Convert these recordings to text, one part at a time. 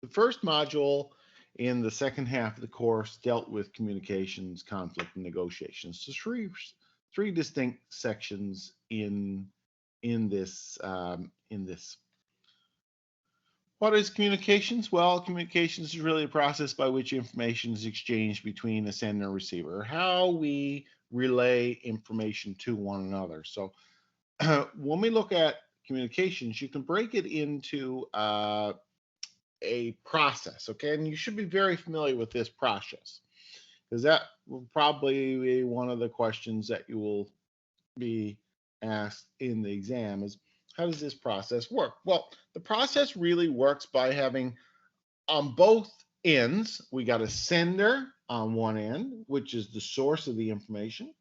The first module in the second half of the course dealt with communications, conflict, and negotiations. So three distinct sections in this. What is communications? Well, communications is really a process by which information is exchanged between a sender and receiver, how we relay information to one another. So when we look at communications, you can break it into a process, okay? And you should be very familiar with this process because that will probably be one of the questions that you will be asked in the exam is, how does this process work? Well, the process really works by having on both ends, we got a sender on one end, which is the source of the information,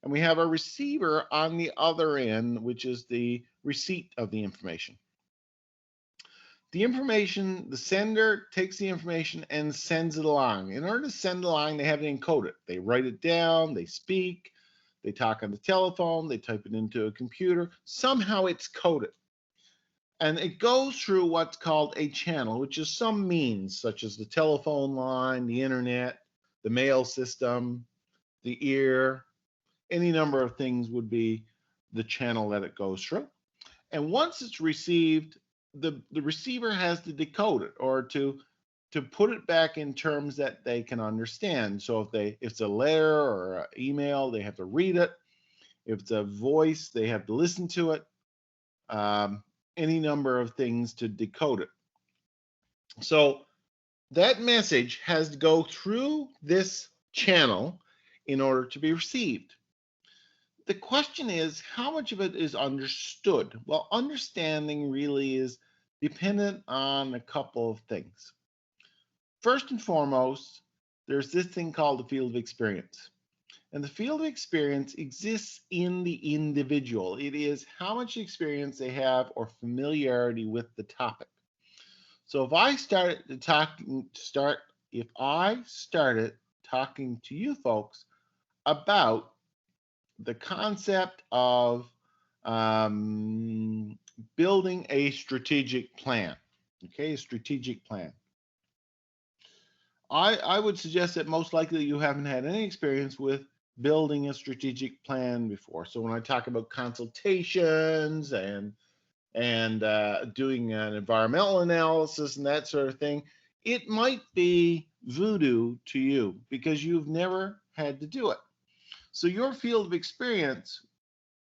and we have a receiver on the other end, which is the receipt of the information. The information, the sender takes the information and sends it along. In order to send it along, they have to encode it. They write it down, they speak, they talk on the telephone, they type it into a computer. Somehow it's coded. And it goes through what's called a channel, which is some means, such as the telephone line, the internet, the mail system, the ear, any number of things would be the channel that it goes through. And once it's received, the receiver has to decode it or to put it back in terms that they can understand. So if it's a letter or an email, they have to read it. If it's a voice, they have to listen to it. Any number of things to decode it. So that message has to go through this channel in order to be received. The question is, how much of it is understood? Well, understanding really is dependent on a couple of things. First and foremost, there's this thing called the field of experience. And the field of experience exists in the individual. It is how much experience they have or familiarity with the topic. So if I started talking to you folks about the concept of building a strategic plan, okay, a strategic plan. I would suggest that most likely you haven't had any experience with building a strategic plan before. So when I talk about consultations and doing an environmental analysis and that sort of thing, it might be voodoo to you because you've never had to do it. So your field of experience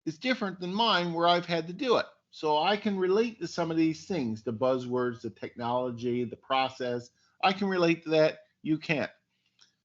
is different than mine where I've had to do it. So I can relate to some of these things, the buzzwords, the technology, the process. I can relate to that. You can't.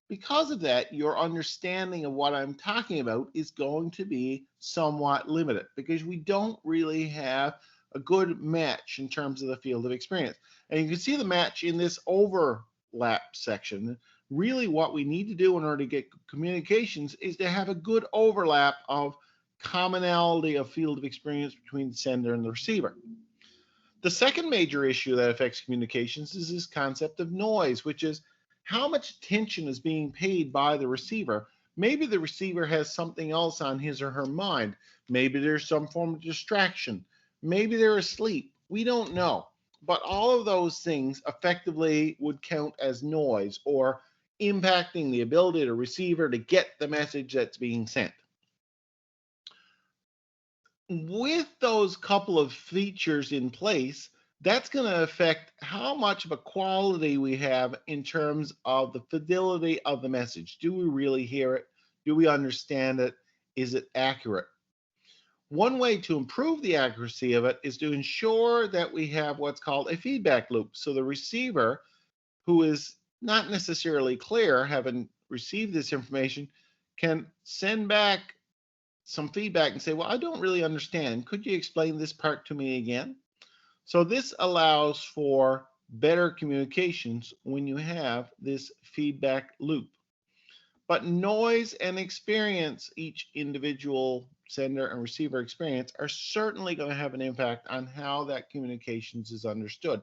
Because of that, your understanding of what I'm talking about is going to be somewhat limited because we don't really have a good match in terms of the field of experience. And you can see the match in this overlap section. Really what we need to do in order to get communications is to have a good overlap of commonality of field of experience between the sender and the receiver. The second major issue that affects communications is this concept of noise, which is how much attention is being paid by the receiver. Maybe the receiver has something else on his or her mind. Maybe there's some form of distraction. Maybe they're asleep. We don't know. But all of those things effectively would count as noise or impacting the ability of the receiver to get the message that's being sent. With those couple of features in place, that's going to affect how much of a quality we have in terms of the fidelity of the message. Do we really hear it? Do we understand it? Is it accurate? One way to improve the accuracy of it is to ensure that we have what's called a feedback loop. So the receiver, who is not necessarily clear, having received this information, can send back some feedback and say, well, I don't really understand. Could you explain this part to me again? So this allows for better communications when you have this feedback loop. But noise and experience, each individual sender and receiver experience, are certainly going to have an impact on how that communications is understood.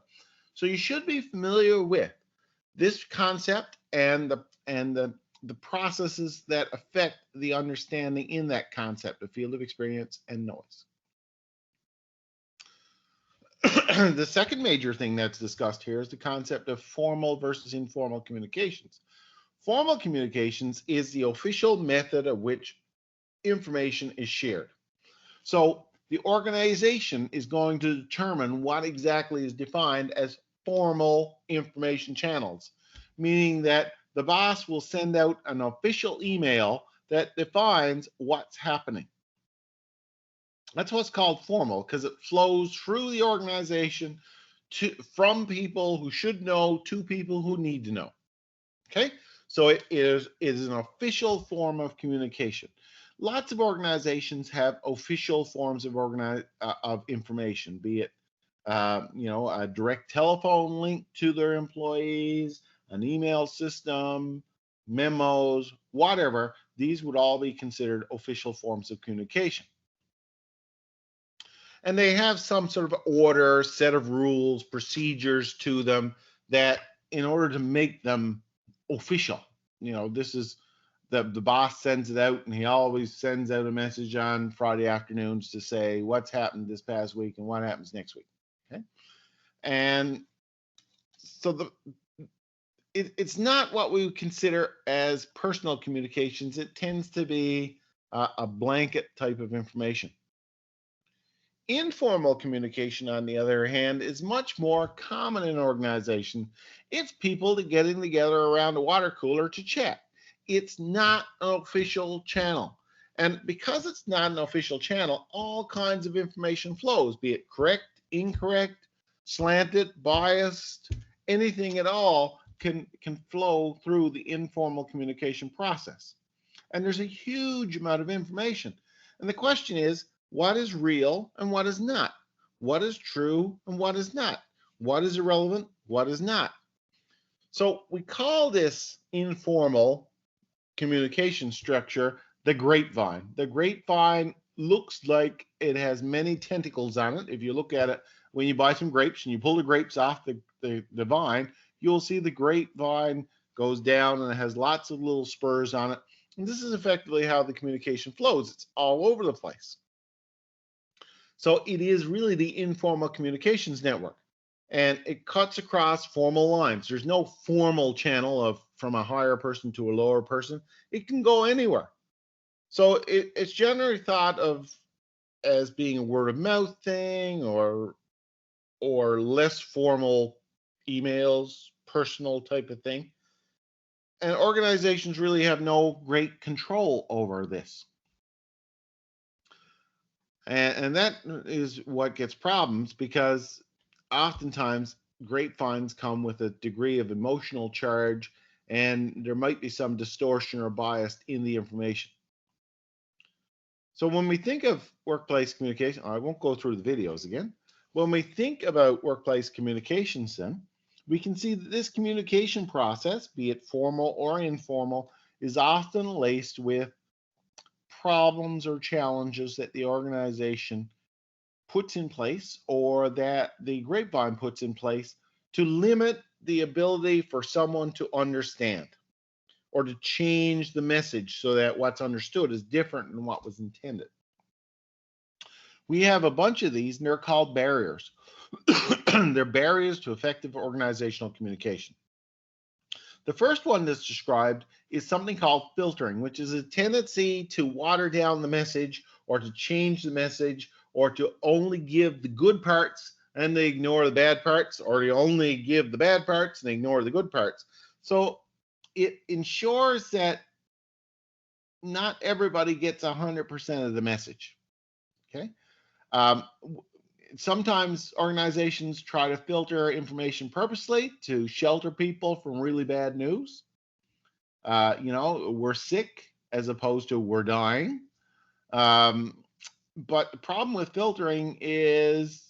So you should be familiar with this concept and the processes that affect the understanding in that concept of field of experience and noise. The second major thing that's discussed here is the concept of formal versus informal communications. Formal communications is the official method of which information is shared. So the organization is going to determine what exactly is defined as formal information channels, meaning that the boss will send out an official email that defines what's happening. That's what's called formal, because it flows through the organization from people who should know to people who need to know. Okay, so it is an official form of communication. Lots of organizations have official forms of information, be it a direct telephone link to their employees, an email system, memos, whatever. These would all be considered official forms of communication. And they have some sort of order, set of rules, procedures to them that in order to make them official, this is the boss sends it out, and he always sends out a message on Friday afternoons to say what's happened this past week and what happens next week. Okay. And so it's not what we would consider as personal communications. It tends to be a blanket type of information. Informal communication, on the other hand, is much more common in organization. It's people getting together around a water cooler to chat. It's not an official channel. And because it's not an official channel, all kinds of information flows, be it correct, incorrect, slanted, biased, anything at all can flow through the informal communication process. And there's a huge amount of information. And the question is, what is real and what is not? What is true and what is not? What is irrelevant? What is not? So we call this informal communication structure the grapevine. The grapevine looks like it has many tentacles on it. If you look at it, when you buy some grapes and you pull the grapes off the vine, you'll see the grapevine goes down and it has lots of little spurs on it. And this is effectively how the communication flows. It's all over the place. So it is really the informal communications network, and it cuts across formal lines. There's no formal channel from a higher person to a lower person. It can go anywhere. So it's generally thought of as being a word of mouth thing or less formal emails, personal type of thing. And organizations really have no great control over this. And that is what gets problems, because oftentimes grapevines come with a degree of emotional charge, and there might be some distortion or bias in the information. So when we think of workplace communication, I won't go through the videos again. When we think about workplace communications, then we can see that this communication process, be it formal or informal, is often laced with problems or challenges that the organization puts in place or that the grapevine puts in place to limit the ability for someone to understand or to change the message so that what's understood is different than what was intended. We have a bunch of these, and they're called barriers. They're barriers to effective organizational communication. The first one that's described is something called filtering, which is a tendency to water down the message or to change the message or to only give the good parts and they ignore the bad parts, or to only give the bad parts and ignore the good parts. So it ensures that not everybody gets 100% of the message. Okay. Sometimes organizations try to filter information purposely to shelter people from really bad news. We're sick as opposed to we're dying. But the problem with filtering is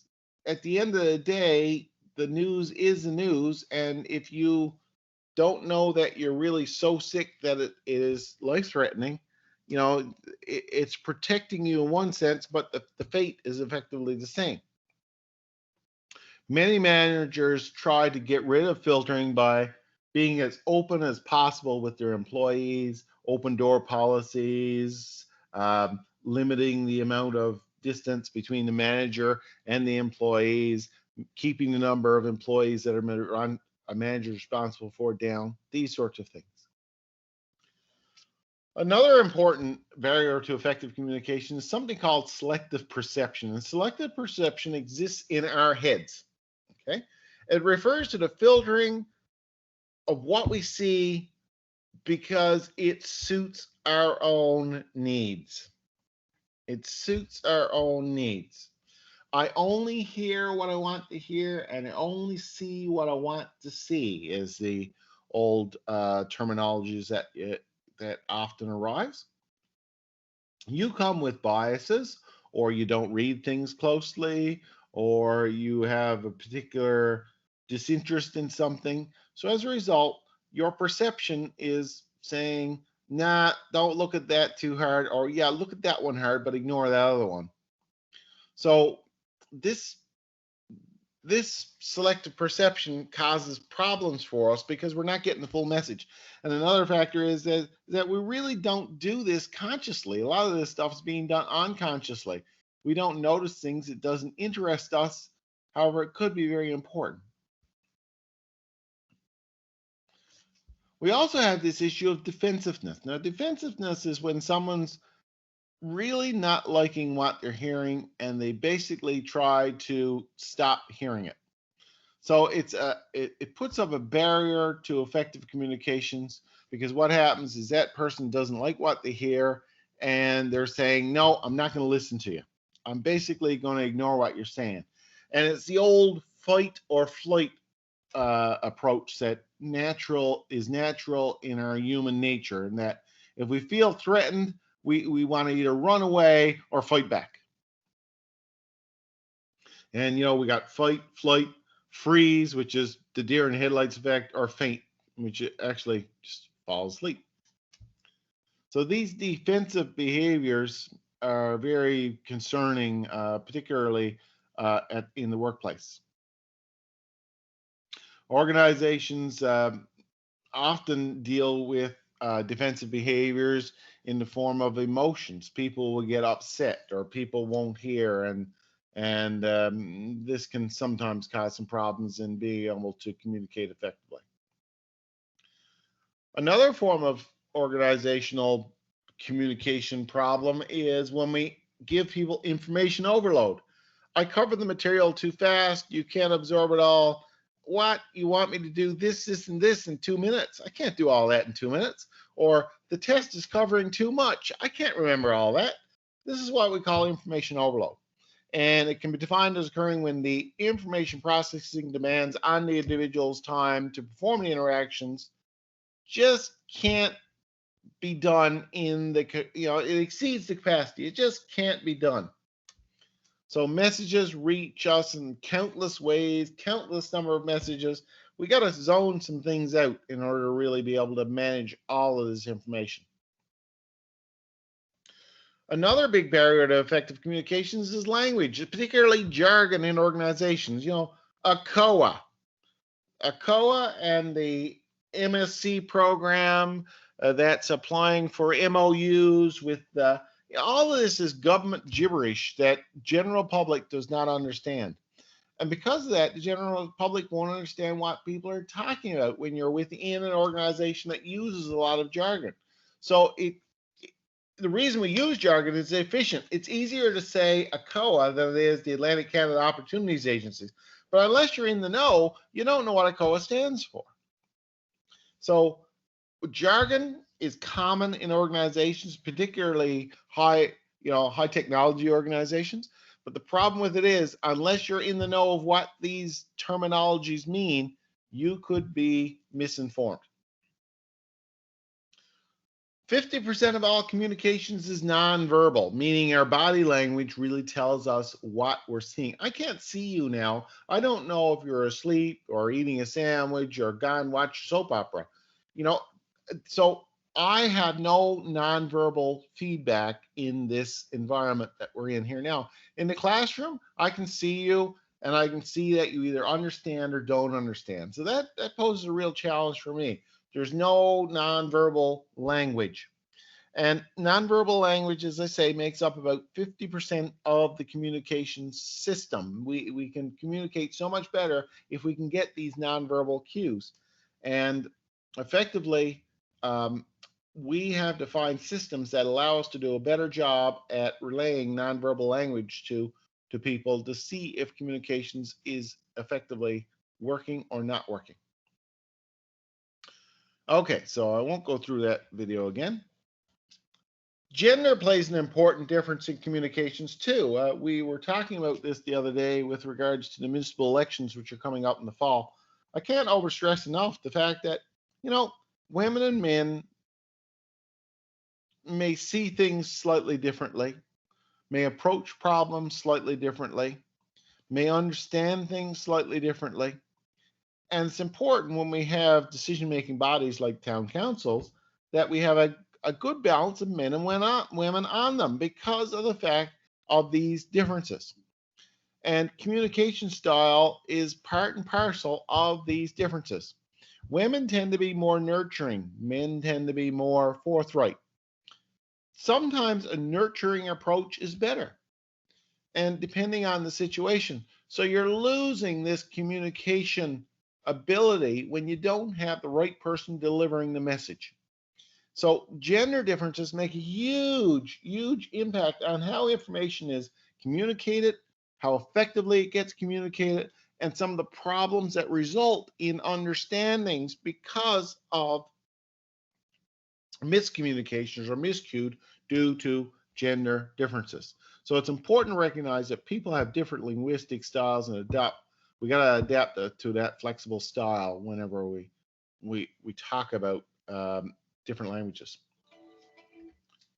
at the end of the day, the news is the news. And if you don't know that you're really so sick that it is life-threatening, it's protecting you in one sense, but the fate is effectively the same. Many managers try to get rid of filtering by being as open as possible with their employees, open door policies, limiting the amount of distance between the manager and the employees, keeping the number of employees that a manager is responsible for down, these sorts of things. Another important barrier to effective communication is something called selective perception. And selective perception exists in our heads. Okay? It refers to the filtering of what we see because it suits our own needs. It suits our own needs. I only hear what I want to hear, and I only see what I want to see, is the old terminologies that often arise. You come with biases, or you don't read things closely, or you have a particular disinterest in something. So as a result, your perception is saying, nah, don't look at that too hard, or yeah, look at that one hard, but ignore that other one. So this selective perception causes problems for us because we're not getting the full message. And another factor is that we really don't do this consciously. A lot of this stuff is being done unconsciously. We don't notice things. It doesn't interest us. However, it could be very important. We also have this issue of defensiveness. Now, defensiveness is when someone's really not liking what they're hearing and they basically try to stop hearing it. So it puts up a barrier to effective communications, because what happens is that person doesn't like what they hear and they're saying, no, I'm not going to listen to you. I'm basically going to ignore what you're saying. And it's the old fight or flight approach that is natural in our human nature, and that if we feel threatened, we want to either run away or fight back. And we got fight, flight, freeze, which is the deer in the headlights effect, or faint, which actually just fall asleep. So these defensive behaviors are very concerning, particularly in the workplace. Organizations often deal with defensive behaviors in the form of emotions. People will get upset, or people won't hear, and this can sometimes cause some problems in being able to communicate effectively. Another form of organizational communication problem is when we give people information overload. I cover the material too fast. You can't absorb it all. What? You want me to do this, and this in 2 minutes? I can't do all that in 2 minutes. Or the test is covering too much. I can't remember all that. This is what we call information overload. And it can be defined as occurring when the information processing demands on the individual's time to perform the interactions just can't be done it exceeds the capacity. It just can't be done. So messages reach us in countless ways, countless number of messages. We got to zone some things out in order to really be able to manage all of this information. Another big barrier to effective communications is language, particularly jargon in organizations. ACOA and the MSc program that's applying for MOUs with all of this is government gibberish that general public does not understand. And because of that, the general public won't understand what people are talking about when you're within an organization that uses a lot of jargon. So the reason we use jargon is efficient. It's easier to say ACOA than it is the Atlantic Canada Opportunities Agency. But unless you're in the know, you don't know what ACOA stands for. So jargon is common in organizations, particularly high technology organizations. But the problem with it is, unless you're in the know of what these terminologies mean, you could be misinformed. 50% of all communications is nonverbal, meaning our body language really tells us what we're seeing. I can't see you now. I don't know if you're asleep or eating a sandwich or gone watch soap opera. So I have no nonverbal feedback in this environment that we're in here now. In the classroom, I can see you and I can see that you either understand or don't understand. So that poses a real challenge for me. There's no nonverbal language. And nonverbal language, as I say, makes up about 50% of the communication system. We can communicate so much better if we can get these nonverbal cues. And effectively, we have to find systems that allow us to do a better job at relaying nonverbal language to people to see if communications is effectively working or not working. Okay, so I won't go through that video again. Gender plays an important difference in communications too. We were talking about this the other day with regards to the municipal elections, which are coming up in the fall. I can't overstress enough the fact that, women and men may see things slightly differently, may approach problems slightly differently, may understand things slightly differently. And it's important when we have decision-making bodies like town councils that we have a good balance of men and women on them because of the fact of these differences. And communication style is part and parcel of these differences. Women tend to be more nurturing. Men tend to be more forthright. Sometimes a nurturing approach is better, and depending on the situation. So you're losing this communication ability when you don't have the right person delivering the message. So gender differences make a huge, huge impact on how information is communicated, how effectively it gets communicated, and some of the problems that result in understandings because of miscommunications or miscued due to gender differences. So it's important to recognize that people have different linguistic styles and we got to adapt to that flexible style whenever we talk about different languages,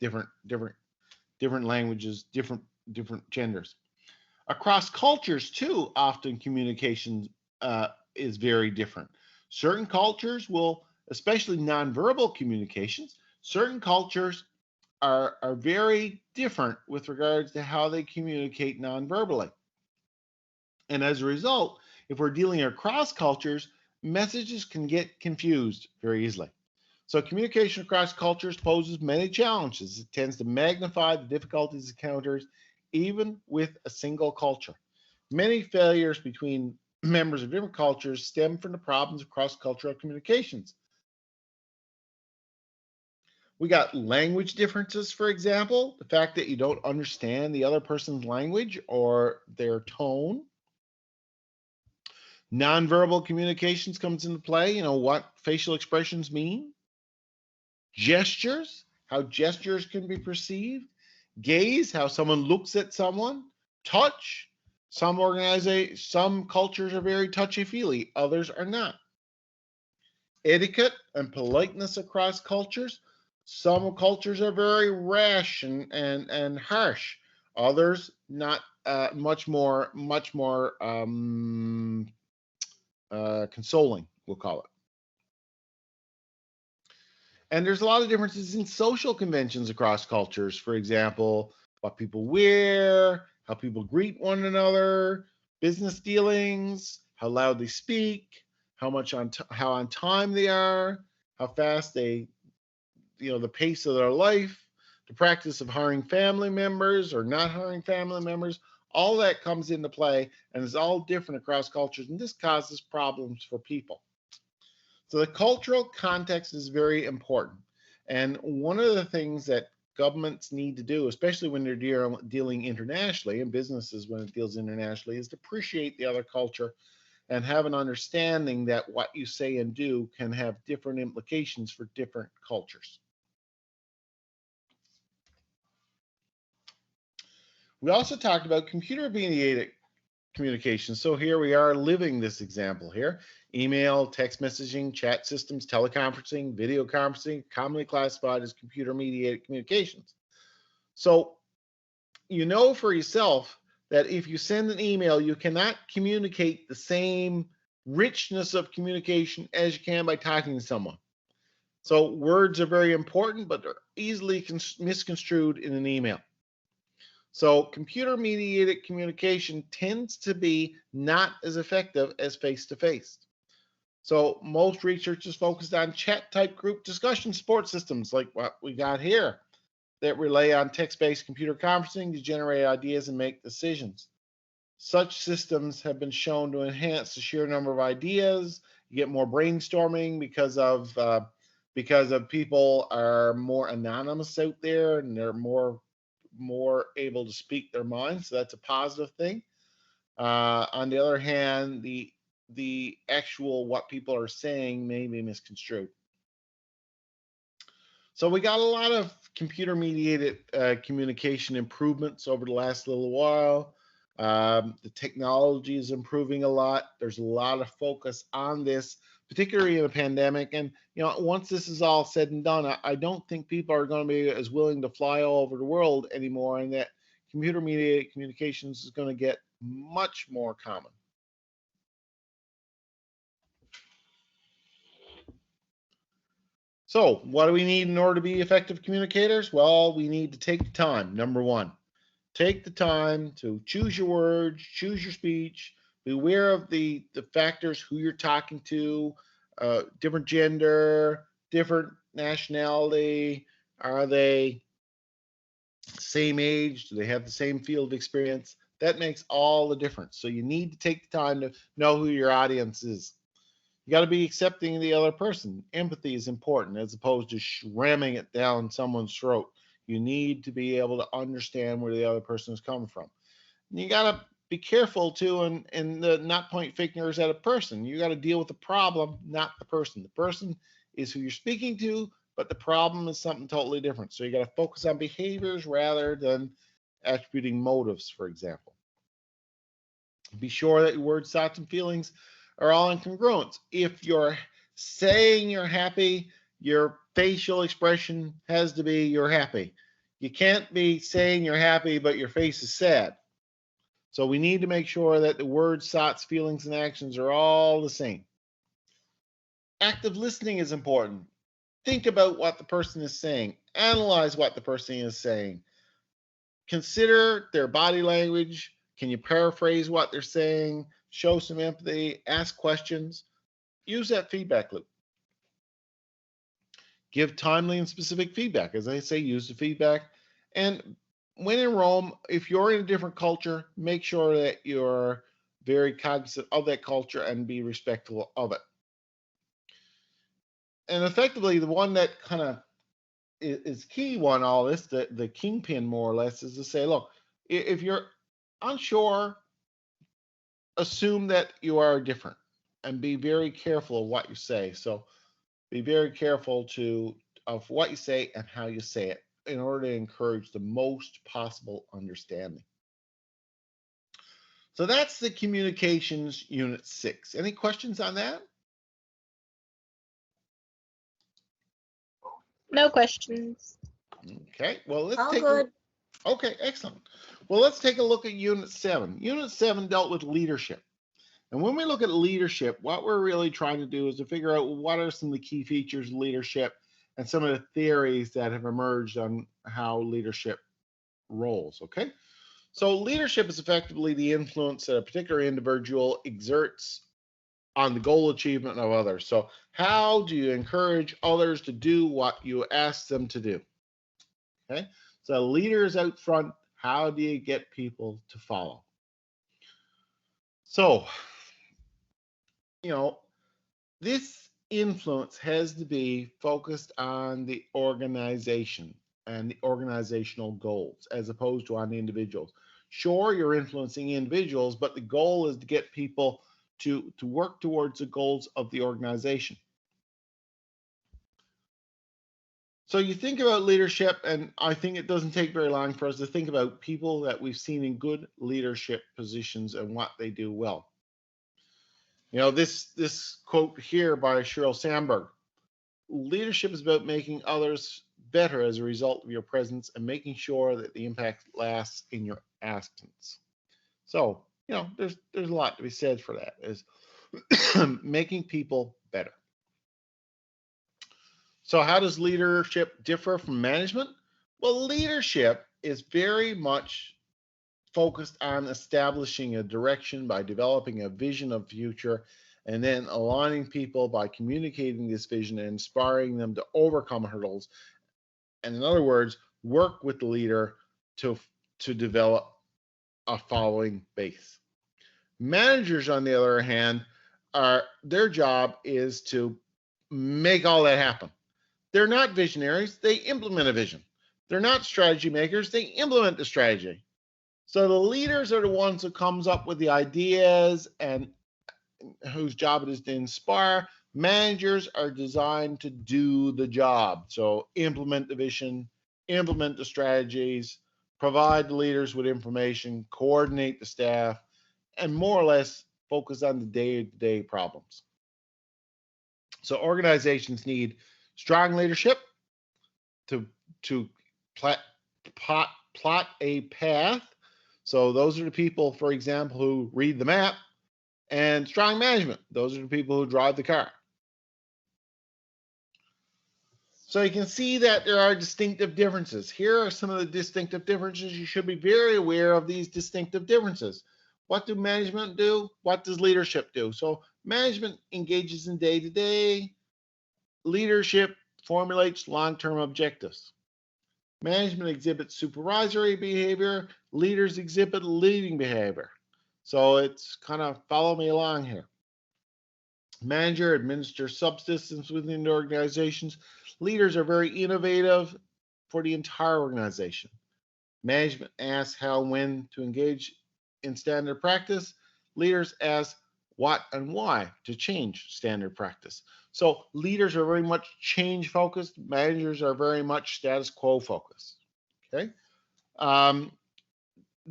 different languages, different genders. Across cultures too, often communication is very different. Certain cultures will, especially nonverbal communications, certain cultures are very different with regards to how they communicate nonverbally. And as a result, if we're dealing across cultures, messages can get confused very easily. So communication across cultures poses many challenges. It tends to magnify the difficulties encountered even with a single culture. Many failures between members of different cultures stem from the problems of cross-cultural communications. We got language differences, for example, the fact that you don't understand the other person's language or their tone. Nonverbal communications comes into play, what facial expressions mean. Gestures, how gestures can be perceived. Gaze, how someone looks at someone. Touch, some cultures are very touchy-feely, others are not. Etiquette and politeness across cultures. Some cultures are very rash and harsh. Others not much more consoling, we'll call it. And there's a lot of differences in social conventions across cultures. For example, what people wear, how people greet one another, business dealings, how loud they speak, how on time they are, how fast they, the pace of their life, the practice of hiring family members or not hiring family members. All that comes into play and is all different across cultures, and this causes problems for people. So the cultural context is very important. And one of the things that governments need to do, especially when they're dealing internationally, and businesses when it deals internationally, is to appreciate the other culture and have an understanding that what you say and do can have different implications for different cultures. We also talked about computer-mediated communication. So here we are living this example here. Email, text messaging, chat systems, teleconferencing, video conferencing, commonly classified as computer-mediated communications. So you know for yourself that if you send an email, you cannot communicate the same richness of communication as you can by talking to someone. So words are very important, but they're easily misconstrued in an email. So computer-mediated communication tends to be not as effective as face-to-face. So most research is focused on chat-type group discussion support systems like what we got here that rely on text-based computer conferencing to generate ideas and make decisions. Such systems have been shown to enhance the sheer number of ideas. You get more brainstorming because of people are more anonymous out there and they're more able to speak their minds. So that's a positive thing. On the other hand, the actual what people are saying may be misconstrued. So we got a lot of computer-mediated communication improvements over the last little while. The technology is improving a lot. There's a lot of focus on this, particularly in a pandemic. And once this is all said and done, I don't think people are going to be as willing to fly all over the world anymore, and that computer-mediated communications is going to get much more common. So what do we need in order to be effective communicators? Well, we need to take the time. Number one, take the time to choose your words, choose your speech, be aware of the factors, who you're talking to, different gender, different nationality. Are they same age? Do they have the same field of experience? That makes all the difference. So you need to take the time to know who your audience is. You got to be accepting of the other person. Empathy is important as opposed to ramming it down someone's throat. You need to be able to understand where the other person is coming from. And you got to be careful too and not point fingers at a person. You got to deal with the problem, not the person. The person is who you're speaking to, but the problem is something totally different. So you got to focus on behaviors rather than attributing motives, for example. Be sure that your words, thoughts, and feelings are all in congruence. If you're saying you're happy, your facial expression has to be you're happy. You can't be saying you're happy, but your face is sad. So we need to make sure that the words, thoughts, feelings, and actions are all the same. Active listening is important. Think about what the person is saying. Analyze what the person is saying. Consider their body language. Can you paraphrase what they're saying? Show some empathy, ask questions, use that feedback loop. Give timely and specific feedback. As I say, use the feedback. And when in Rome, if you're in a different culture, make sure that you're very cognizant of that culture and be respectful of it. And effectively, the one that kind of is key on all this, the kingpin more or less, is to say, look, if you're unsure, assume that you are different and be very careful of what you say. So be very careful of what you say and how you say it in order to encourage the most possible understanding. So that's the Communications Unit 6. Any questions on that? No questions. Okay, well, let's All take good. Okay, excellent. Well, let's take a look at Unit 7. Unit 7 dealt with leadership. And when we look at leadership, what we're really trying to do is to figure out what are some of the key features of leadership and some of the theories that have emerged on how leadership roles, okay? So leadership is effectively the influence that a particular individual exerts on the goal achievement of others. So how do you encourage others to do what you ask them to do? Okay, so leaders out front, how do you get people to follow? So, this influence has to be focused on the organization and the organizational goals as opposed to on the individuals. Sure, you're influencing individuals, but the goal is to get people to work towards the goals of the organization. So you think about leadership, and I think it doesn't take very long for us to think about people that we've seen in good leadership positions and what they do well. This quote here by Sheryl Sandberg: leadership is about making others better as a result of your presence and making sure that the impact lasts in your absence. So, there's a lot to be said for that, is making people better. So how does leadership differ from management? Well, leadership is very much focused on establishing a direction by developing a vision of future and then aligning people by communicating this vision and inspiring them to overcome hurdles. And in other words, work with the leader to develop a following base. Managers, on the other hand, their job is to make all that happen. They're not visionaries, they implement a vision. They're not strategy makers, they implement the strategy. So the leaders are the ones who comes up with the ideas and whose job it is to inspire. Managers are designed to do the job. So implement the vision, implement the strategies, provide the leaders with information, coordinate the staff, and more or less focus on the day-to-day problems. So organizations need strong leadership to plot a path. So those are the people, for example, who read the map, and strong management. Those are the people who drive the car. So you can see that there are distinctive differences. Here are some of the distinctive differences. You should be very aware of these distinctive differences. What do management do? What does leadership do? So management engages in day-to-day. Leadership formulates long-term objectives. Management exhibits supervisory behavior. Leaders exhibit leading behavior. So it's kind of follow me along here. Manager administers subsystems within the organizations. Leaders are very innovative for the entire organization. Management asks how and when to engage in standard practice. Leaders ask what and why to change standard practice. So leaders are very much change focused. Managers are very much status quo focused. Okay.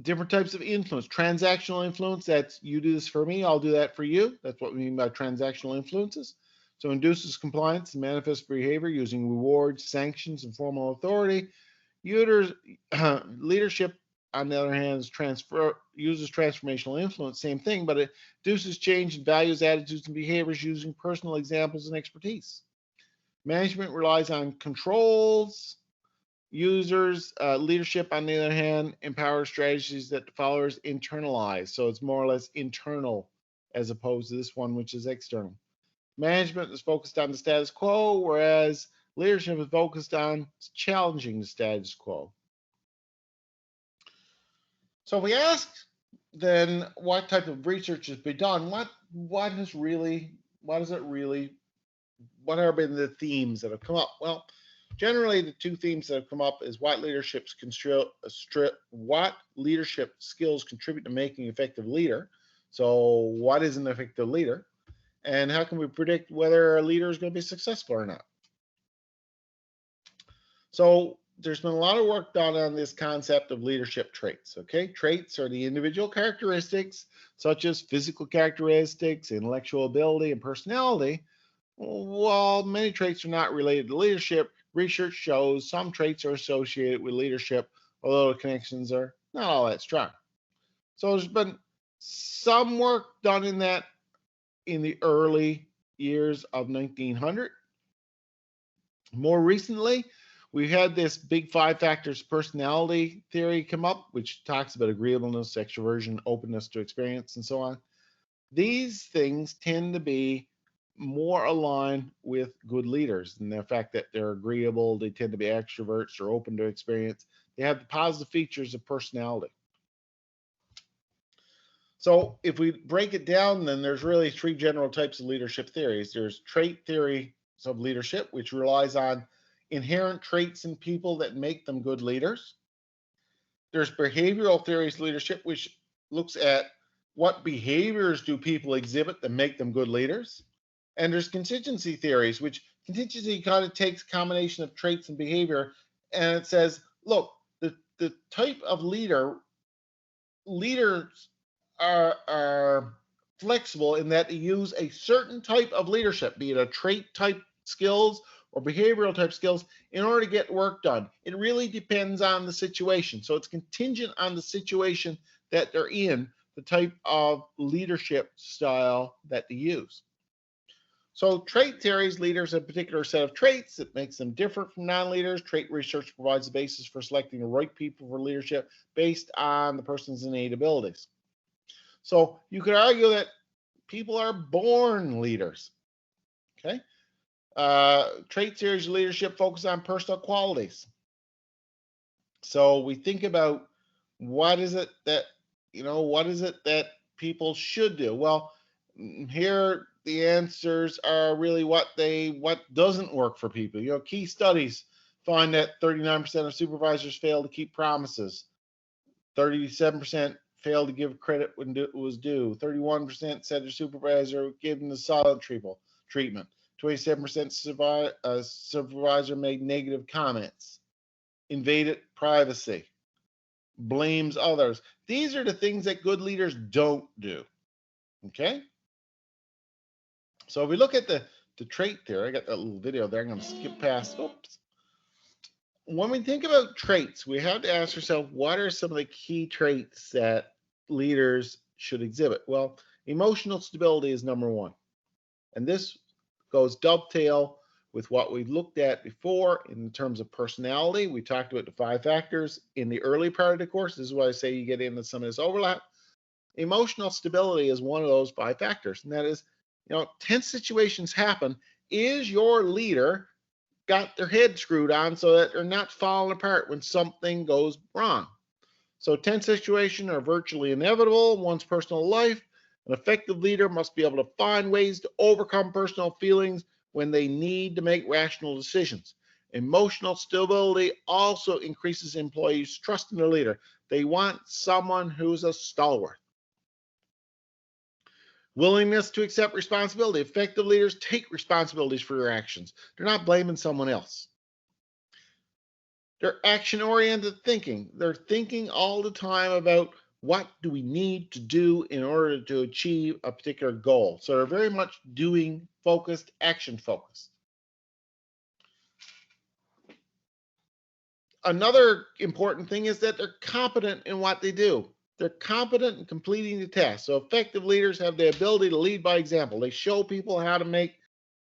Different types of influence. Transactional influence, that's you do this for me, I'll do that for you. That's what we mean by transactional influences. So induces compliance and manifest behavior using rewards, sanctions, and formal authority. Leadership, on the other hand, uses transformational influence, same thing, but it induces change in values, attitudes, and behaviors using personal examples and expertise. Management relies on controls. Leadership, on the other hand, empowers strategies that the followers internalize. So it's more or less internal as opposed to this one, which is external. Management is focused on the status quo, whereas leadership is focused on challenging the status quo. So if we ask then what type of research has been done, what have been the themes that have come up? Well, generally, the two themes that have come up is what leadership skills contribute to making an effective leader. So what is an effective leader? And how can we predict whether a leader is going to be successful or not? So there's been a lot of work done on this concept of leadership traits. Okay, traits are the individual characteristics such as physical characteristics, intellectual ability, and personality. While many traits are not related to leadership, research shows some traits are associated with leadership, although the connections are not all that strong. So there's been some work done in that in the early years of 1900. More recently, we've had this big 5 factors personality theory come up, which talks about agreeableness, extroversion, openness to experience, and so on. These things tend to be more aligned with good leaders, and the fact that they're agreeable, they tend to be extroverts, they're open to experience, they have the positive features of personality. So if we break it down, then there's really 3 general types of leadership theories. There's trait theory of leadership, which relies on inherent traits in people that make them good leaders. There's behavioral theories of leadership, which looks at what behaviors do people exhibit that make them good leaders. And there's contingency theories, which contingency kind of takes a combination of traits and behavior, and it says, look, the type of leaders are flexible in that they use a certain type of leadership, be it a trait type skills or behavioral type skills, in order to get work done. It really depends on the situation. So it's contingent on the situation that they're in, the type of leadership style that they use. So trait theories, leaders have a particular set of traits that makes them different from non-leaders. Trait research provides the basis for selecting the right people for leadership based on the person's innate abilities. So you could argue that people are born leaders. Okay. Trait series of leadership focus on personal qualities. So we think about what is it that people should do? Well, here the answers are really what doesn't work for people. Key studies find that 39% of supervisors fail to keep promises. 37% failed to give credit when it was due. 31% said their supervisor would give them the silent treatment. 27% supervisor made negative comments. Invaded privacy. Blames others. These are the things that good leaders don't do. Okay? So if we look at the trait theory, I got that little video there. I'm going to skip past. Oops. When we think about traits, we have to ask ourselves, what are some of the key traits that leaders should exhibit? Well, emotional stability is number one. And this goes dovetail with what we've looked at before in terms of personality. We talked about the 5 factors in the early part of the course. This is why I say you get into some of this overlap. Emotional stability is one of those 5 factors. And that is, tense situations happen. Is your leader got their head screwed on so that they're not falling apart when something goes wrong? So tense situations are virtually inevitable in one's personal life. An effective leader must be able to find ways to overcome personal feelings when they need to make rational decisions. Emotional stability also increases employees' trust in their leader. They want someone who's a stalwart. Willingness to accept responsibility. Effective leaders take responsibilities for their actions. They're not blaming someone else. They're action-oriented thinking. They're thinking all the time about what do we need to do in order to achieve a particular goal. So they're very much doing focused, action focused. Another important thing is that they're competent in what they do. They're competent in completing the task. So effective leaders have the ability to lead by example. They show people how to make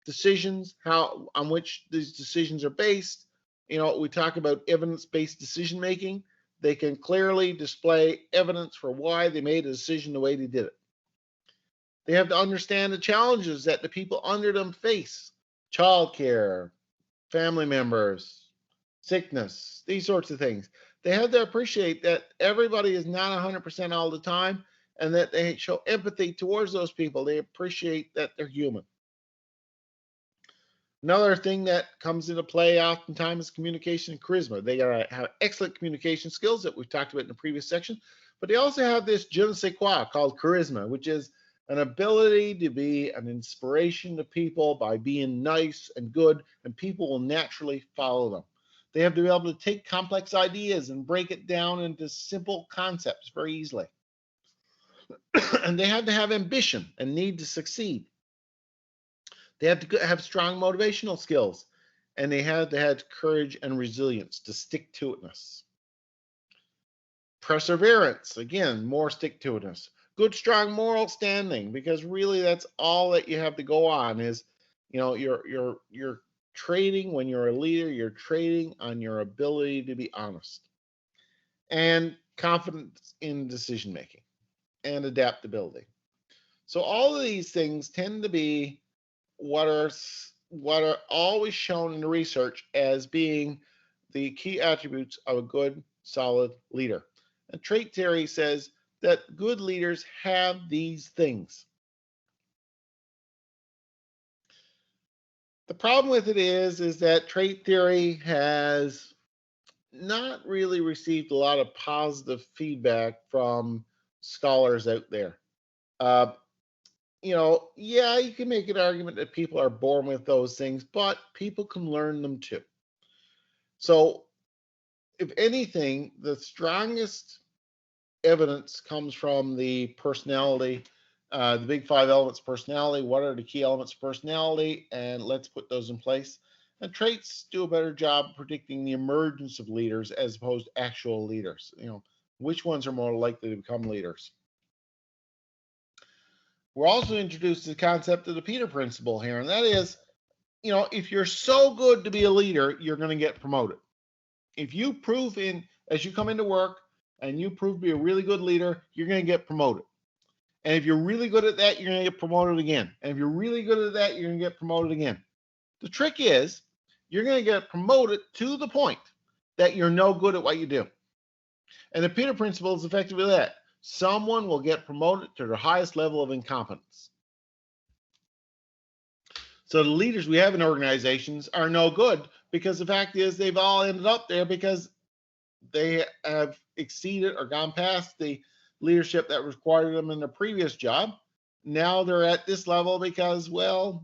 decisions, on which these decisions are based. We talk about evidence-based decision making. They can clearly display evidence for why they made a decision the way they did it. They have to understand the challenges that the people under them face. Childcare, family members, sickness, these sorts of things. They have to appreciate that everybody is not 100% all the time, and that they show empathy towards those people. They appreciate that they're human. Another thing that comes into play oftentimes is communication and charisma. They gotta have excellent communication skills that we've talked about in the previous section, but they also have this je ne sais quoi called charisma, which is an ability to be an inspiration to people by being nice and good, and people will naturally follow them. They have to be able to take complex ideas and break it down into simple concepts very easily. And they have to have ambition and need to succeed. They have to have strong motivational skills, and they have to have courage and resilience to stick-to-itness. Perseverance, again, more stick-to-itness. Good, strong moral standing, because really that's all that you have to go on is, you're trading, when you're a leader, you're trading on your ability to be honest. And confidence in decision-making and adaptability. So all of these things tend to be what are always shown in the research as being the key attributes of a good, solid leader. And trait theory says that good leaders have these things. The problem with it is that trait theory has not really received a lot of positive feedback from scholars out there. Yeah, you can make an argument that people are born with those things, but people can learn them too. So, if anything, the strongest evidence comes from the personality, the big 5 elements of personality. What are the key elements of personality? And let's put those in place. And traits do a better job predicting the emergence of leaders as opposed to actual leaders. Which ones are more likely to become leaders? We're also introduced to the concept of the Peter principle here, and that is, if you're so good to be a leader, you're going to get promoted. If you prove as you come into work and you prove to be a really good leader, you're going to get promoted. And if you're really good at that, you're going to get promoted again. And if you're really good at that, you're going to get promoted again. The trick is you're going to get promoted to the point that you're no good at what you do. And the Peter principle is effectively that. Someone will get promoted to their highest level of incompetence. So the leaders we have in organizations are no good because the fact is they've all ended up there because they have exceeded or gone past the leadership that required them in their previous job. Now they're at this level because, well,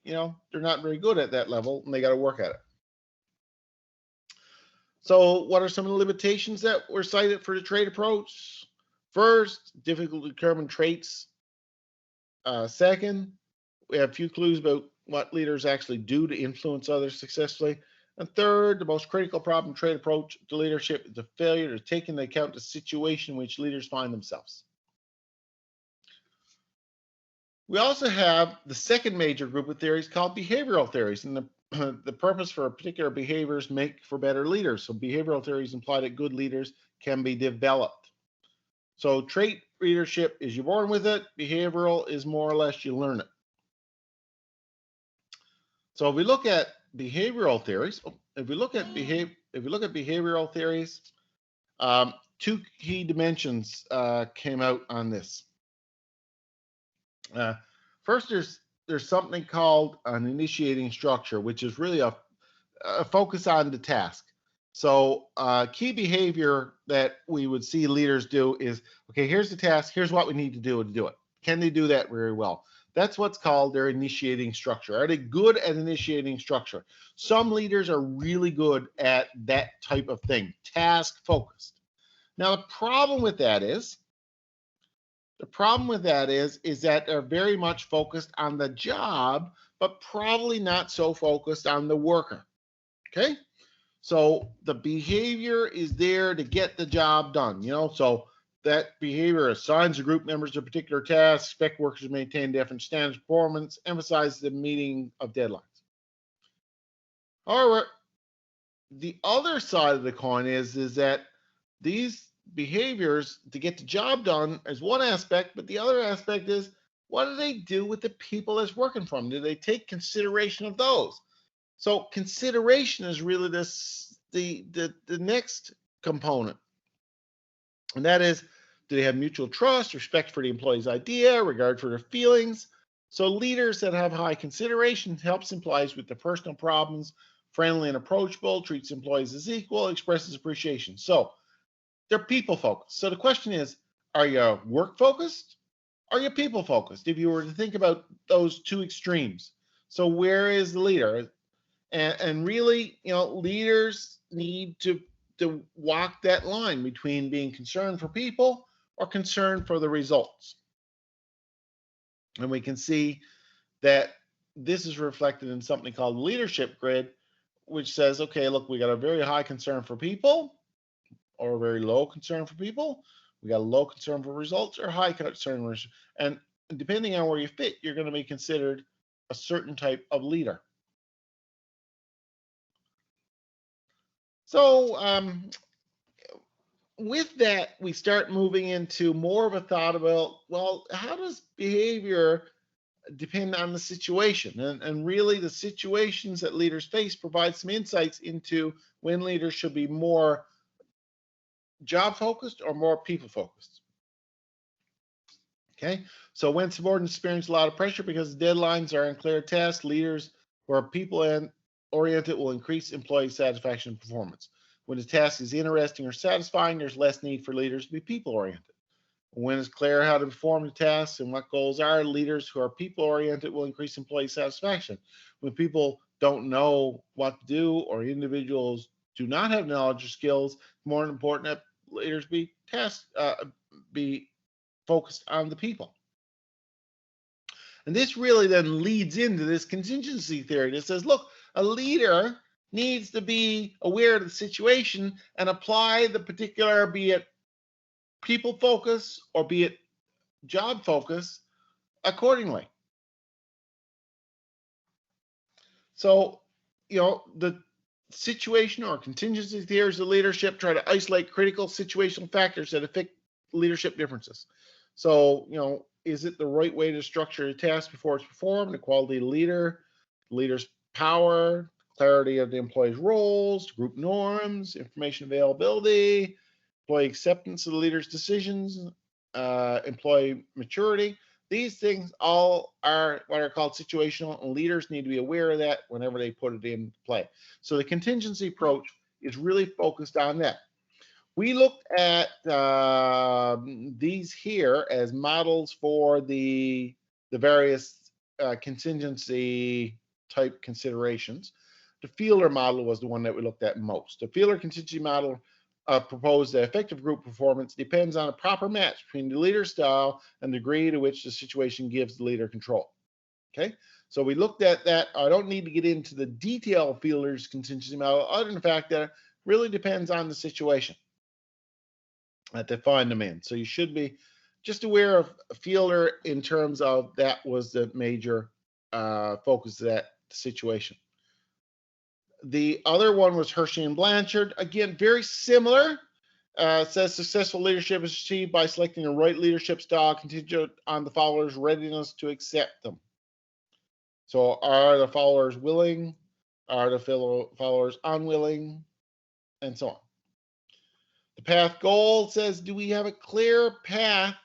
you know, they're not very good at that level and they got to work at it. So what are some of the limitations that were cited for the trait approach? First, difficult to determine traits. Second, we have a few clues about what leaders actually do to influence others successfully. And third, the most critical problem trait approach to leadership is the failure to take into account the situation in which leaders find themselves. We also have the second major group of theories called behavioral theories, and the purpose for particular behaviors make for better leaders. So behavioral theories imply that good leaders can be developed. So trait leadership is you're born with it. Behavioral is more or less you learn it. So if we look at behavioral theories, behavioral theories, two key dimensions came out on this. First, there's something called an initiating structure, which is really a focus on the task. So key behavior that we would see leaders do is, okay, here's the task, here's what we need to do it. Can they do that very well? That's what's called their initiating structure. Are they good at initiating structure? Some leaders are really good at that type of thing, task focused. Now, the problem with that is that they're very much focused on the job, but probably not so focused on the worker. Okay? So the behavior is there to get the job done, you know, so that behavior assigns the group members to a particular task, expect workers to maintain different standards of performance, emphasizes the meeting of deadlines. However, the other side of the coin is that these behaviors to get the job done is one aspect, but the other aspect is what do they do with the people that's working for them? Do they take consideration of those? So consideration is really the next component. And that is, do they have mutual trust, respect for the employee's idea, regard for their feelings? So leaders that have high consideration helps employees with their personal problems, friendly and approachable, treats employees as equal, expresses appreciation. So they're people focused. So the question is, are you work focused? Are you people focused? If you were to think about those two extremes. So where is the leader? And really, you know, leaders need to walk that line between being concerned for people or concerned for the results. And we can see that this is reflected in something called leadership grid, which says, okay, look, we got a very high concern for people or a very low concern for people. We got a low concern for results or high concern. And depending on where you fit, you're going to be considered a certain type of leader. So with that, we start moving into more of a thought about, well, how does behavior depend on the situation? And really the situations that leaders face provide some insights into when leaders should be more job focused or more people focused. Okay, so when subordinates experience a lot of pressure because deadlines are unclear tasks, leaders who are people oriented will increase employee satisfaction and performance. When the task is interesting or satisfying, there's less need for leaders to be people oriented. When it's clear how to perform the tasks and what goals are, leaders who are people oriented will increase employee satisfaction. When people don't know what to do or individuals do not have knowledge or skills, it's more important that leaders be focused on the people. And this really then leads into this contingency theory that says, look, a leader needs to be aware of the situation and apply the particular, be it people focus or be it job focus, accordingly. So, you know, the situation or contingency theories of leadership try to isolate critical situational factors that affect leadership differences. So, you know, is it the right way to structure a task before it's performed? The quality of the leader's power, clarity of the employee's roles, group norms, information availability, employee acceptance of the leader's decisions, employee maturity. These things all are what are called situational, and leaders need to be aware of that whenever they put it into play. So the contingency approach is really focused on that. We looked at these here as models for the various contingency type considerations. The Fielder model was the one that we looked at most. The Fielder contingency model proposed that effective group performance depends on a proper match between the leader's style and the degree to which the situation gives the leader control. Okay, so we looked at that. I don't need to get into the detail of Fielder's contingency model, other than the fact that it really depends on the situation that they find them in. So you should be just aware of Fielder in terms of that was the major focus of that situation. The other one was Hershey and Blanchard. Again, very similar. It says successful leadership is achieved by selecting the right leadership style contingent on the follower's readiness to accept them. So are the followers willing? Are the followers unwilling? And so on. The path goal says, do we have a clear path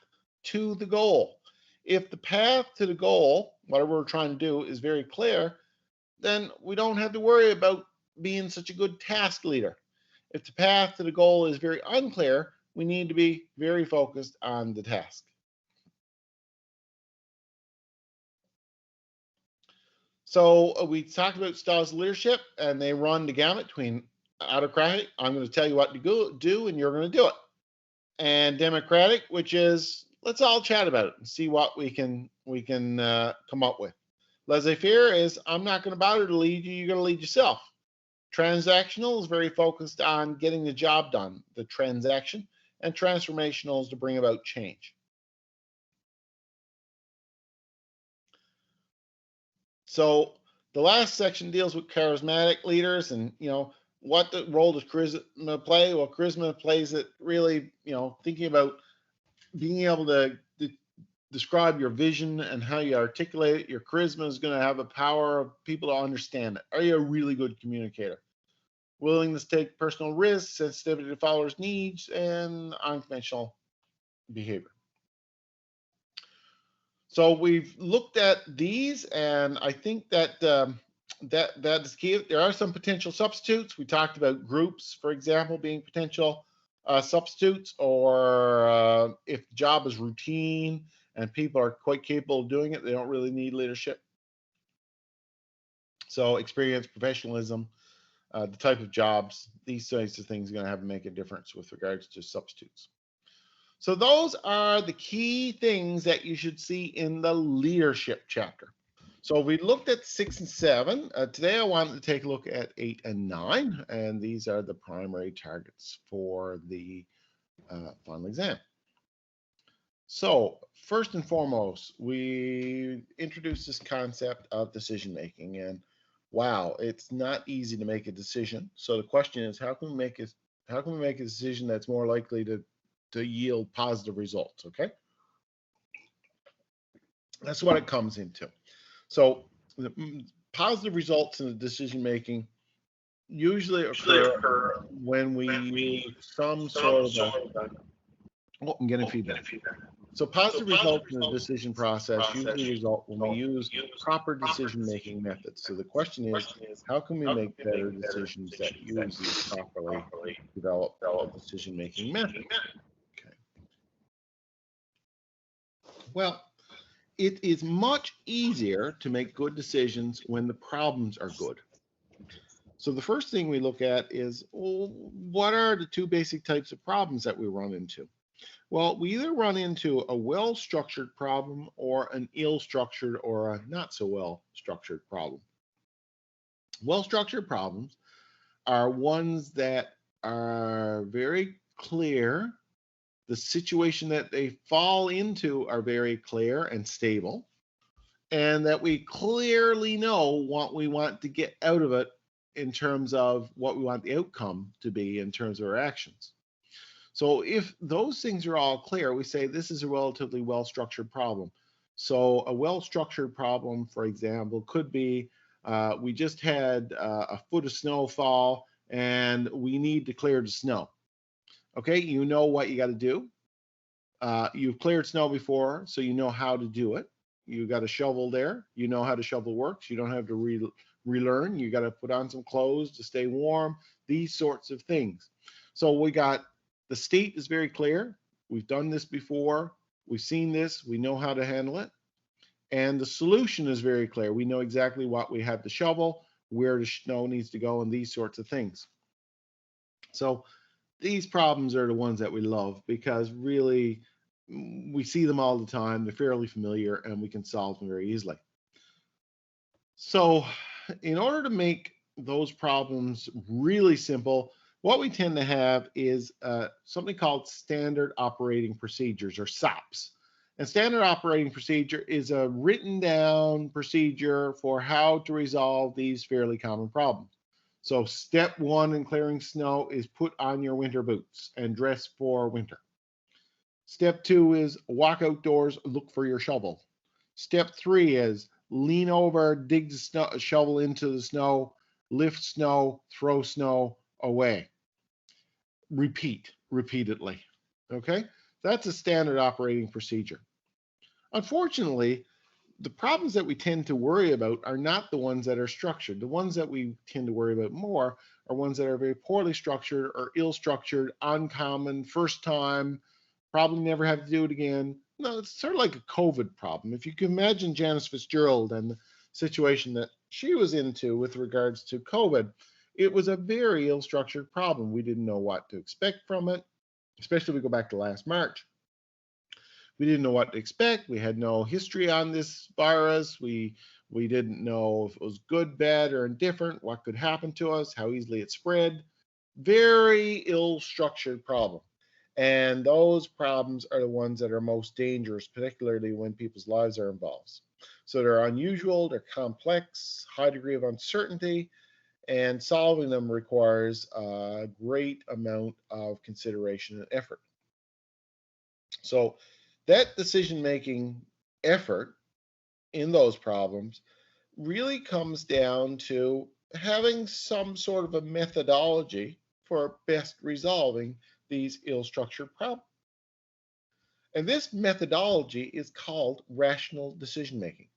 to the goal? If the path to the goal, whatever we're trying to do, is very clear, then we don't have to worry about being such a good task leader. If the path to the goal is very unclear, we need to be very focused on the task. So we talked about styles of leadership, and they run the gamut between autocratic, I'm going to tell you what to do, and you're going to do it. And democratic, which is let's all chat about it and see what we can come up with. Laissez-faire is I'm not going to bother to lead you, you're going to lead yourself. Transactional is very focused on getting the job done, the transaction, and transformational is to bring about change. So the last section deals with charismatic leaders, and what the role does charisma play? Well, charisma plays it really, thinking about being able to describe your vision and how you articulate it. Your charisma is going to have a power of people to understand it. Are you a really good communicator? Willingness to take personal risks, sensitivity to followers' needs, and unconventional behavior. So we've looked at these, and I think that that is key. There are some potential substitutes. We talked about groups, for example, being potential substitutes, or if the job is routine and people are quite capable of doing it, they don't really need leadership. So experience, professionalism, the type of jobs, these types of things are going to have to make a difference with regards to substitutes. So those are the key things that you should see in the leadership chapter. So we looked at 6 and 7. Today I wanted to take a look at 8 and 9, and these are the primary targets for the final exam. So first and foremost, we introduced this concept of decision making, and wow, it's not easy to make a decision. So the question is, how can we make a decision that's more likely to yield positive results? Okay, that's what it comes into. So the positive results in the decision making usually occur when we use some sort of I'm getting feedback. So positive results in the decision process usually result when we use proper decision-making methods. So the question is, how can we make better decisions that use these properly developed decision-making methods? Okay. Well, it is much easier to make good decisions when the problems are good. So the first thing we look at is, well, what are the two basic types of problems that we run into? Well, we either run into a well-structured problem or an ill-structured or a not so well-structured problem. Well-structured problems are ones that are very clear. The situation that they fall into are very clear and stable, and that we clearly know what we want to get out of it in terms of what we want the outcome to be in terms of our actions. So if those things are all clear, we say this is a relatively well-structured problem. So a well-structured problem, for example, could be we just had a foot of snowfall and we need to clear the snow. Okay, you know what you got to do. You've cleared snow before, so you know how to do it. You got a shovel there. You know how the shovel works. You don't have to relearn. You got to put on some clothes to stay warm, these sorts of things. So we got the state is very clear. We've done this before. We've seen this. We know how to handle it. And the solution is very clear. We know exactly what we have to shovel, where the snow needs to go, and these sorts of things. So these problems are the ones that we love because really we see them all the time. They're fairly familiar and we can solve them very easily. So in order to make those problems really simple, what we tend to have is something called standard operating procedures, or SOPs. And standard operating procedure is a written down procedure for how to resolve these fairly common problems. So step one in clearing snow is put on your winter boots and dress for winter. Step two is walk outdoors, look for your shovel. Step three is lean over, dig the shovel into the snow, lift snow, throw snow away. Repeat repeatedly. Okay, that's a standard operating procedure. Unfortunately, the problems that we tend to worry about are not the ones that are structured. The ones that we tend to worry about more are ones that are very poorly structured or ill-structured, uncommon, first time, probably never have to do it again. No, it's sort of like a COVID problem. If you can imagine Janice Fitzgerald and the situation that she was into with regards to COVID, it was a very ill-structured problem. We didn't know what to expect from it, especially if we go back to last March. We didn't know what to expect. We had no history on this virus. We didn't know if it was good, bad, or indifferent, what could happen to us, how easily it spread. Very ill-structured problem. And those problems are the ones that are most dangerous, particularly when people's lives are involved. So they're unusual, they're complex, high degree of uncertainty, and solving them requires a great amount of consideration and effort. So that decision-making effort in those problems really comes down to having some sort of a methodology for best resolving these ill-structured problems. And this methodology is called rational decision-making.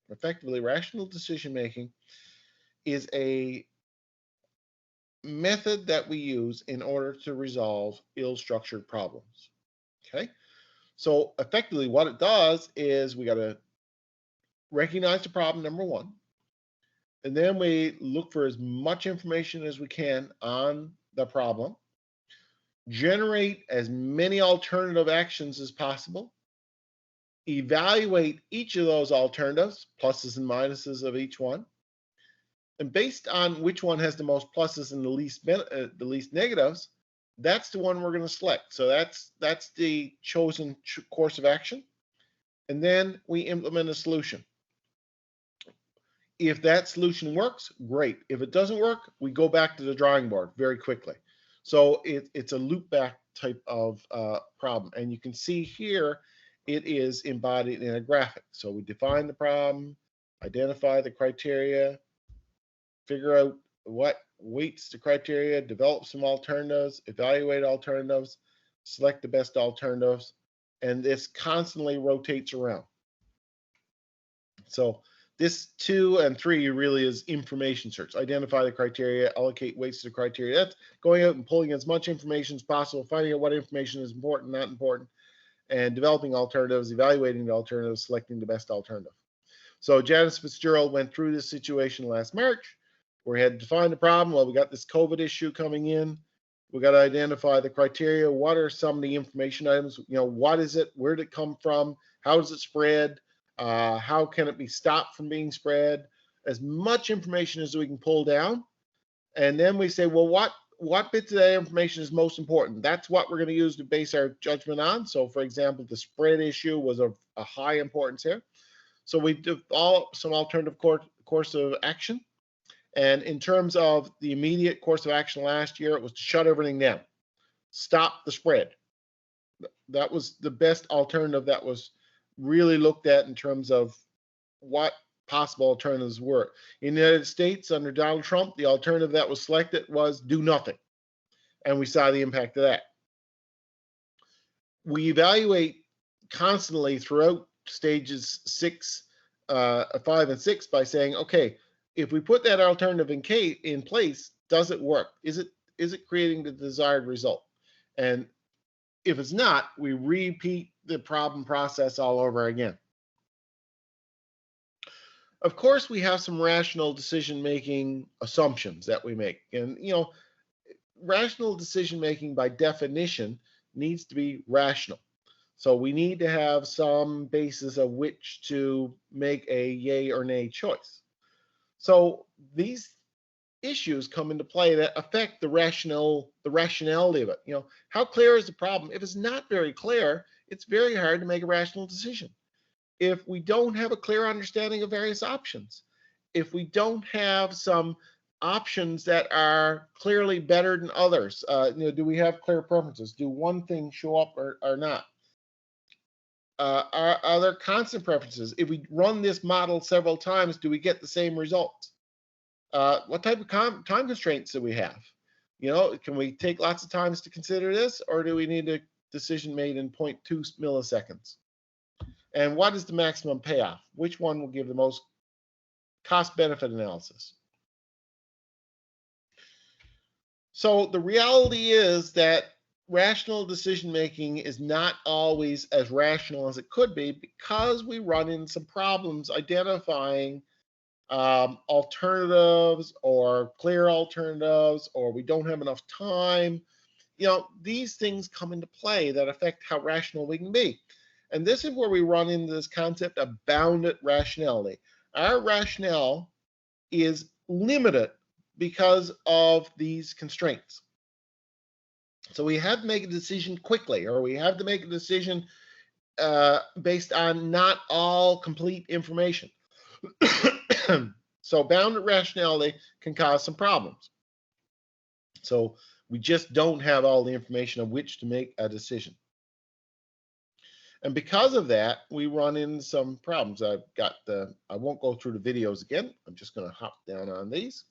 Effectively, rational decision-making is a method that we use in order to resolve ill-structured problems. Okay? So effectively what it does is we got to recognize the problem, number one, and then we look for as much information as we can on the problem, generate as many alternative actions as possible, evaluate each of those alternatives, pluses and minuses of each one, and based on which one has the most pluses and the least negatives, that's the one we're going to select. So that's the chosen course of action. And then we implement a solution. If that solution works, great. If it doesn't work, we go back to the drawing board very quickly. So it's a loop back type of problem. And you can see here, it is embodied in a graphic. So we define the problem, identify the criteria, figure out what weights the criteria, develop some alternatives, evaluate alternatives, select the best alternatives, and this constantly rotates around. So this 2 and 3 really is information search. Identify the criteria, allocate weights to the criteria. That's going out and pulling as much information as possible, finding out what information is important, not important, and developing alternatives, evaluating the alternatives, selecting the best alternative. So Janice Fitzgerald went through this situation last March, where we had to define the problem. Well, we got this COVID issue coming in. We got to identify the criteria. What are some of the information items? You know, what is it? Where did it come from? How does it spread? How can it be stopped from being spread? As much information as we can pull down. And then we say, well, what bits of that information is most important? That's what we're going to use to base our judgment on. So for example, the spread issue was of a high importance here. So we developed some alternative course of action. And in terms of the immediate course of action last year, it was to shut everything down. stop the spread. That was the best alternative that was really looked at in terms of what possible alternatives were. In the United States, under Donald Trump, the alternative that was selected was do nothing. And we saw the impact of that. We evaluate constantly throughout stages 5 and 6 by saying, okay, if we put that alternative in place, does it work? Is it creating the desired result? And if it's not, we repeat the problem process all over again. Of course, we have some rational decision-making assumptions that we make. And, rational decision-making by definition needs to be rational. So we need to have some basis of which to make a yay or nay choice. So these issues come into play that affect the rationality of it. How clear is the problem? If it's not very clear, it's very hard to make a rational decision. If we don't have a clear understanding of various options, if we don't have some options that are clearly better than others, do we have clear preferences? Do one thing show up or not? Are there constant preferences? If we run this model several times, do we get the same results? What type of time constraints do we have? Can we take lots of times to consider this, or do we need a decision made in 0.2 milliseconds? And what is the maximum payoff? Which one will give the most cost-benefit analysis? So the reality is that rational decision-making is not always as rational as it could be, because we run into some problems identifying alternatives or clear alternatives, or we don't have enough time. These things come into play that affect how rational we can be. And this is where we run into this concept of bounded rationality. Our rationale is limited because of these constraints. So we have to make a decision quickly, or we have to make a decision based on not all complete information. So bounded rationality can cause some problems. So we just don't have all the information of which to make a decision. And because of that, we run into some problems. I won't go through the videos again. I'm just going to hop down on these.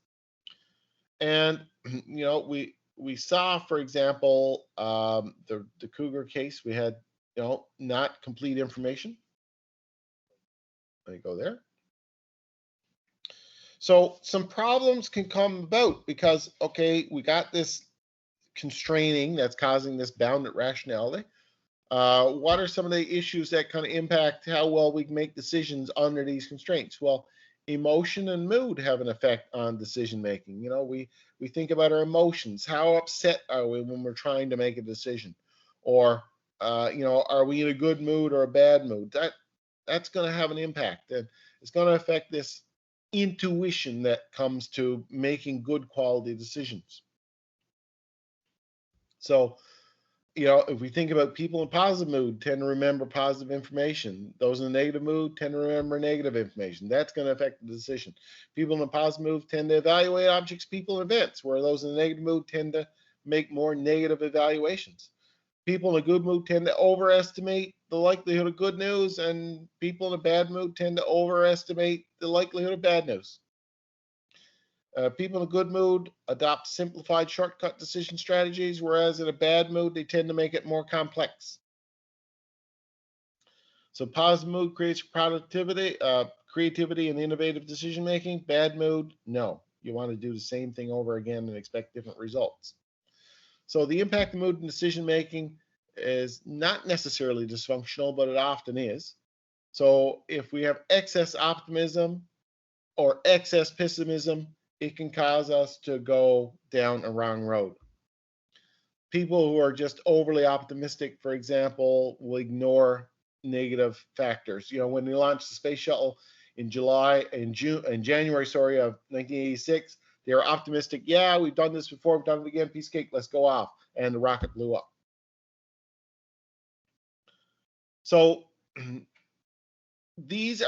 And, we saw, for example, the Cougar case, we had, not complete information. Let me go there. So some problems can come about because, okay, we got this constraining that's causing this bounded rationality. What are some of the issues that kind of impact how well we can make decisions under these constraints? Well, emotion and mood have an effect on decision making. We think about our emotions. How upset are we when we're trying to make a decision? Or, are we in a good mood or a bad mood? That's going to have an impact, and it's going to affect this intuition that comes to making good quality decisions. So, if we think about people in positive mood tend to remember positive information. Those in a negative mood tend to remember negative information. That's going to affect the decision. People in a positive mood tend to evaluate objects, people, and events, where those in a negative mood tend to make more negative evaluations. People in a good mood tend to overestimate the likelihood of good news, and people in a bad mood tend to overestimate the likelihood of bad news. People in a good mood adopt simplified shortcut decision strategies, whereas in a bad mood, they tend to make it more complex. So positive mood creates productivity, creativity, and innovative decision making. Bad mood, no. You want to do the same thing over again and expect different results. So the impact of mood and decision making is not necessarily dysfunctional, but it often is. So if we have excess optimism or excess pessimism, it can cause us to go down a wrong road. People who are just overly optimistic, for example, will ignore negative factors. When they launched the space shuttle in January, of 1986, they were optimistic. Yeah, we've done this before, we've done it again, piece of cake, let's go off. And the rocket blew up. So these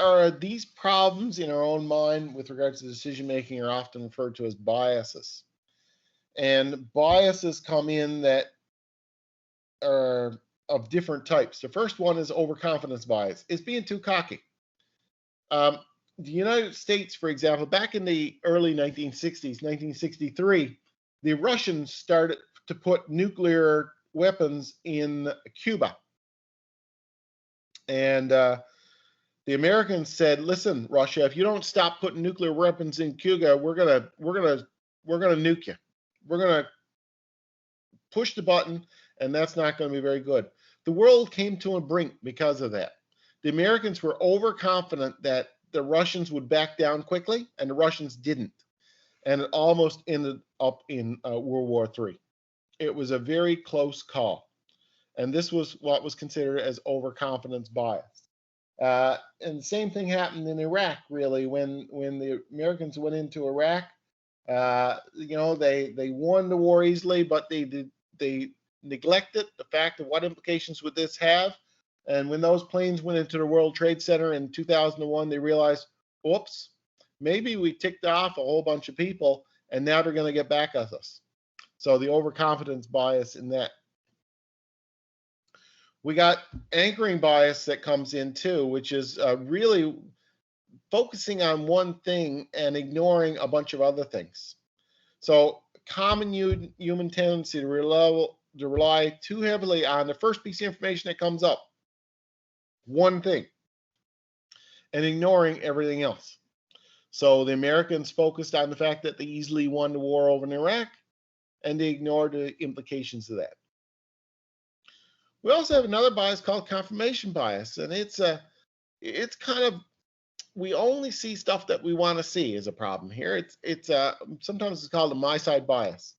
problems in our own mind with regards to decision making are often referred to as biases. And biases come in that are of different types. The first one is overconfidence bias. It's being too cocky. The United States, for example, back in the early 1960s, 1963, the Russians started to put nuclear weapons in Cuba. And the Americans said, "Listen, Russia, if you don't stop putting nuclear weapons in Cuba, we're gonna nuke you. We're gonna push the button, and that's not going to be very good." The world came to a brink because of that. The Americans were overconfident that the Russians would back down quickly, and the Russians didn't. And it almost ended up in World War III. It was a very close call. And this was what was considered as overconfidence bias. And the same thing happened in Iraq, really, when the Americans went into Iraq. They won the war easily, but they neglected the fact of what implications would this have. And when those planes went into the World Trade Center in 2001, they realized, oops, maybe we ticked off a whole bunch of people, and now they're going to get back at us. So the overconfidence bias in that. We got anchoring bias that comes in too, which is really focusing on one thing and ignoring a bunch of other things. So common human tendency to rely too heavily on the first piece of information that comes up, one thing, and ignoring everything else. So the Americans focused on the fact that they easily won the war over in Iraq, and they ignored the implications of that. We also have another bias called confirmation bias, and it's kind of, we only see stuff that we want to see is a problem here. Sometimes it's called a my side bias.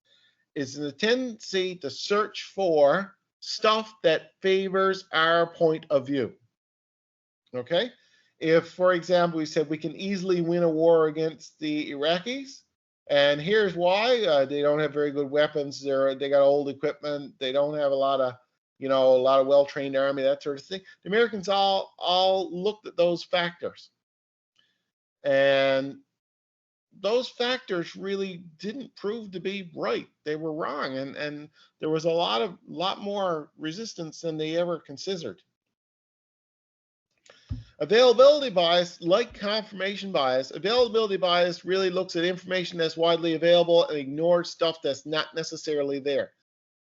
It's a tendency to search for stuff that favors our point of view. Okay? If, for example, we said we can easily win a war against the Iraqis, and here's why: they don't have very good weapons. They got old equipment. They don't have a lot of well-trained army, that sort of thing. The Americans all looked at those factors, and those factors really didn't prove to be right. They were wrong, and there was a lot more resistance than they ever considered. Availability bias, like confirmation bias, availability bias really looks at information that's widely available and ignores stuff that's not necessarily there.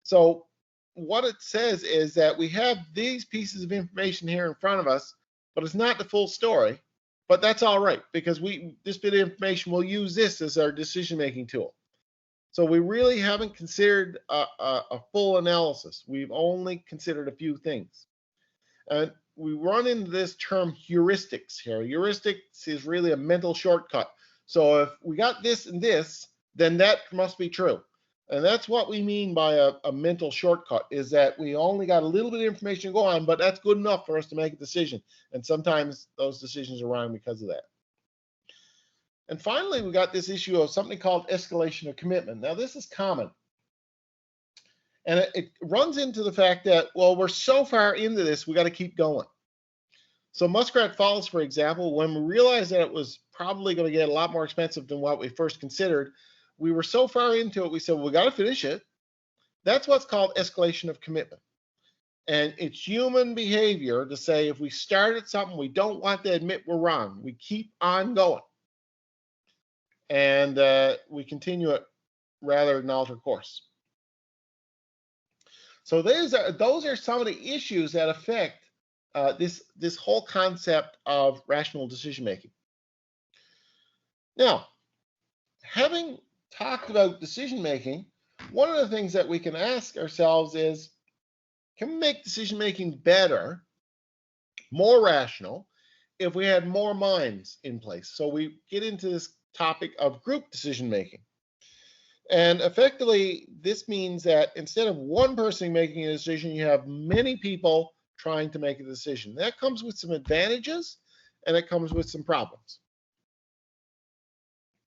So what it says is that we have these pieces of information here in front of us, but it's not the full story. But that's all right, because this bit of information, we'll use this as our decision-making tool. So we really haven't considered a full analysis. We've only considered a few things. And we run into this term heuristics here. Heuristics is really a mental shortcut. So if we got this and this, then that must be true. And that's what we mean by a mental shortcut, is that we only got a little bit of information to go on, but that's good enough for us to make a decision. And sometimes those decisions are wrong because of that. And finally, we got this issue of something called escalation of commitment. Now, this is common. And it runs into the fact that, well, we're so far into this, we got to keep going. So Muskrat Falls, for example, when we realized that it was probably going to get a lot more expensive than what we first considered, we were so far into it, we said, well, we got to finish it. That's what's called escalation of commitment. And it's human behavior to say, if we started something, we don't want to admit we're wrong. We keep on going. And we continue it rather than alter course. So those are some of the issues that affect this whole concept of rational decision making. Now, having talked about decision making, one of the things that we can ask ourselves is, can we make decision making better, more rational, if we had more minds in place? So we get into this topic of group decision making. And effectively, this means that instead of one person making a decision, you have many people trying to make a decision. That comes with some advantages, and it comes with some problems.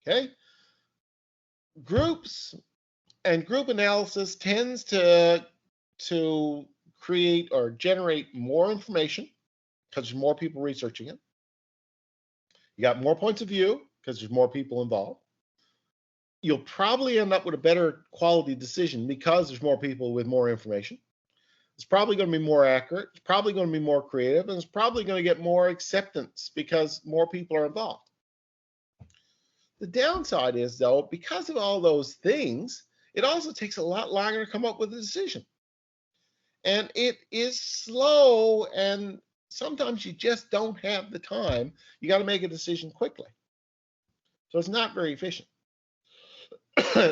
Okay? Groups and group analysis tends to create or generate more information because there's more people researching it. You got more points of view because there's more people involved. You'll probably end up with a better quality decision because there's more people with more information. It's probably going to be more accurate. It's probably going to be more creative, and it's probably going to get more acceptance because more people are involved. The downside is, though, because of all those things, it also takes a lot longer to come up with a decision. And it is slow, and sometimes you just don't have the time. You got to make a decision quickly. So it's not very efficient.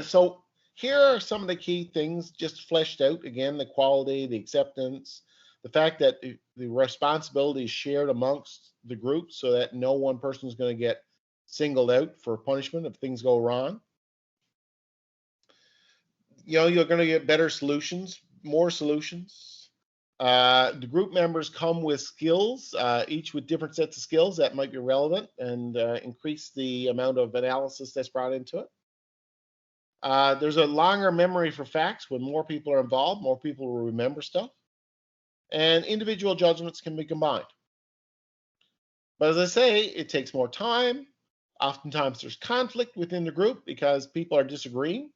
So here are some of the key things just fleshed out. Again, the quality, the acceptance, the fact that the responsibility is shared amongst the group so that no one person is going to get singled out for punishment if things go wrong. You're going to get better solutions, more solutions. The group members come with skills, each with different sets of skills that might be relevant and increase the amount of analysis that's brought into it. There's a longer memory for facts when more people are involved, more people will remember stuff, and individual judgments can be combined. But as I say, it takes more time. Oftentimes there's conflict within the group because people are disagreeing.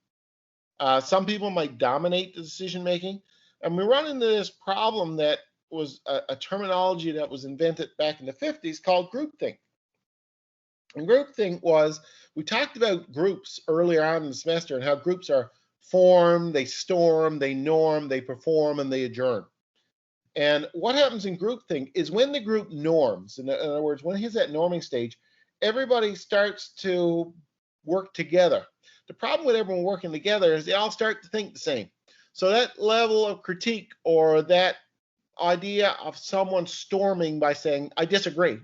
Some people might dominate the decision making. And we run into this problem that was a terminology that was invented back in the 50s called groupthink. And groupthink was, we talked about groups earlier on in the semester and how groups are formed, they storm, they norm, they perform, and they adjourn. And what happens in groupthink is when the group norms, in other words, when it hits that norming stage, everybody starts to work together. The problem with everyone working together is they all start to think the same. So that level of critique or that idea of someone storming by saying, I disagree,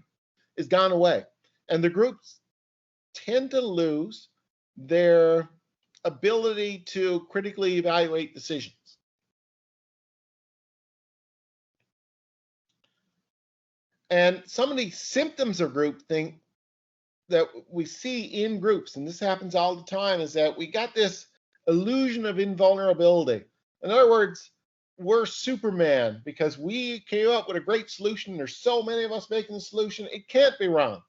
is gone away. And the groups tend to lose their ability to critically evaluate decisions. And some of the symptoms of groupthink that we see in groups, and this happens all the time, is that we got this illusion of invulnerability. In other words, we're Superman because we came up with a great solution. There's so many of us making the solution, it can't be wrong.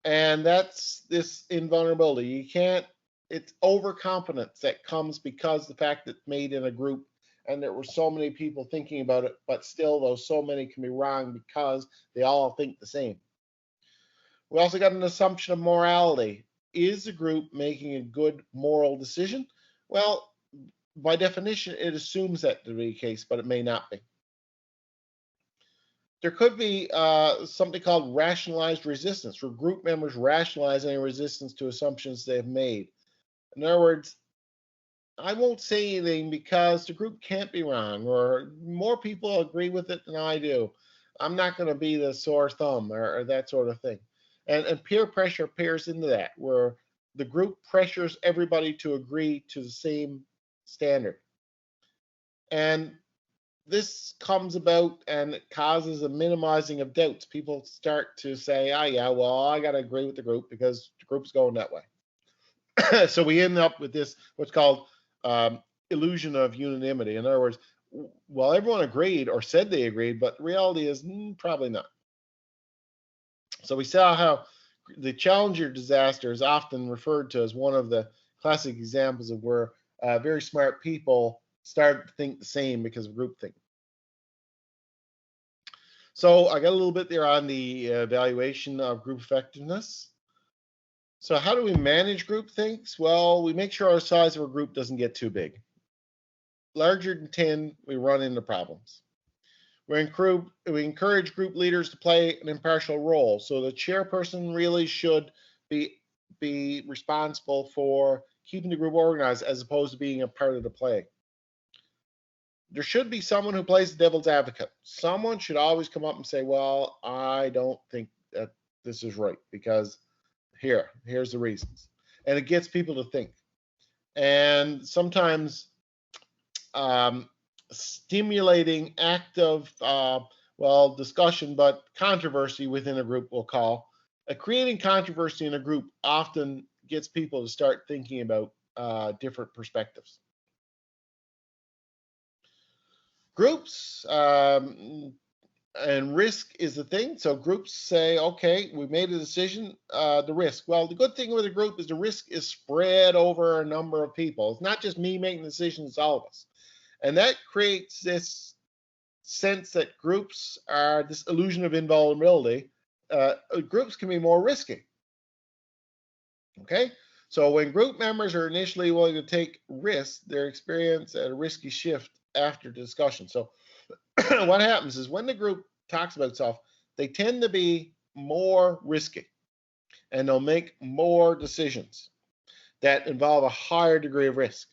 And that's this invulnerability. You can't, it's overconfidence that comes because the fact that it's made in a group and there were so many people thinking about it, but still, though, so many can be wrong because they all think the same. We also got an assumption of morality. Is the group making a good moral decision? Well, by definition, it assumes that to be the case, but it may not be. There could be something called rationalized resistance, where group members rationalize any resistance to assumptions they've made. In other words, I won't say anything because the group can't be wrong, or more people agree with it than I do. I'm not going to be the sore thumb or that sort of thing. And peer pressure pairs into that, where the group pressures everybody to agree to the same standard. And this comes about and it causes a minimizing of doubts. People start to say, oh yeah, well, I got to agree with the group because the group's going that way. So we end up with this, what's called illusion of unanimity. In other words, well, everyone agreed or said they agreed, but the reality is probably not. So we saw how the Challenger disaster is often referred to as one of the classic examples of where very smart people start to think the same because of groupthink. So I got a little bit there on the evaluation of group effectiveness. So how do we manage groupthinks? Well, we make sure our size of our group doesn't get too big. Larger than 10, we run into problems. We encourage group leaders to play an impartial role. So the chairperson really should be responsible for keeping the group organized as opposed to being a part of the play. There should be someone who plays the devil's advocate. Someone should always come up and say, well, I don't think that this is right because here's the reasons. And it gets people to think. And sometimes stimulating active, discussion, but controversy within a group we'll call. Creating controversy in a group often gets people to start thinking about different perspectives. Groups and risk is the thing. So groups say, okay, we made a decision, the risk. Well, the good thing with a group is the risk is spread over a number of people. It's not just me making decisions, it's all of us. And that creates this sense that groups are this illusion of invulnerability. Groups can be more risky. Okay? So when group members are initially willing to take risks, they experience a risky shift after discussion. So what happens is when the group talks about stuff, they tend to be more risky and they'll make more decisions that involve a higher degree of risk.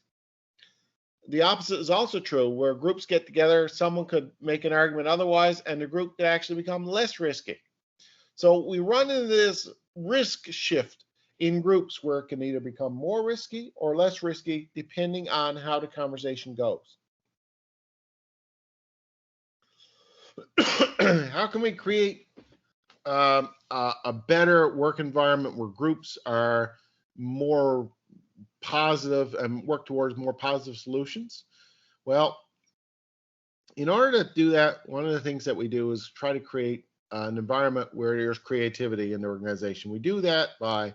The opposite is also true, where groups get together, someone could make an argument otherwise, and the group could actually become less risky. So we run into this risk shift in groups where it can either become more risky or less risky, depending on how the conversation goes. How can we create a better work environment where groups are more positive and work towards more positive solutions? Well, in order to do that, one of the things that we do is try to create an environment where there's creativity in the organization. We do that by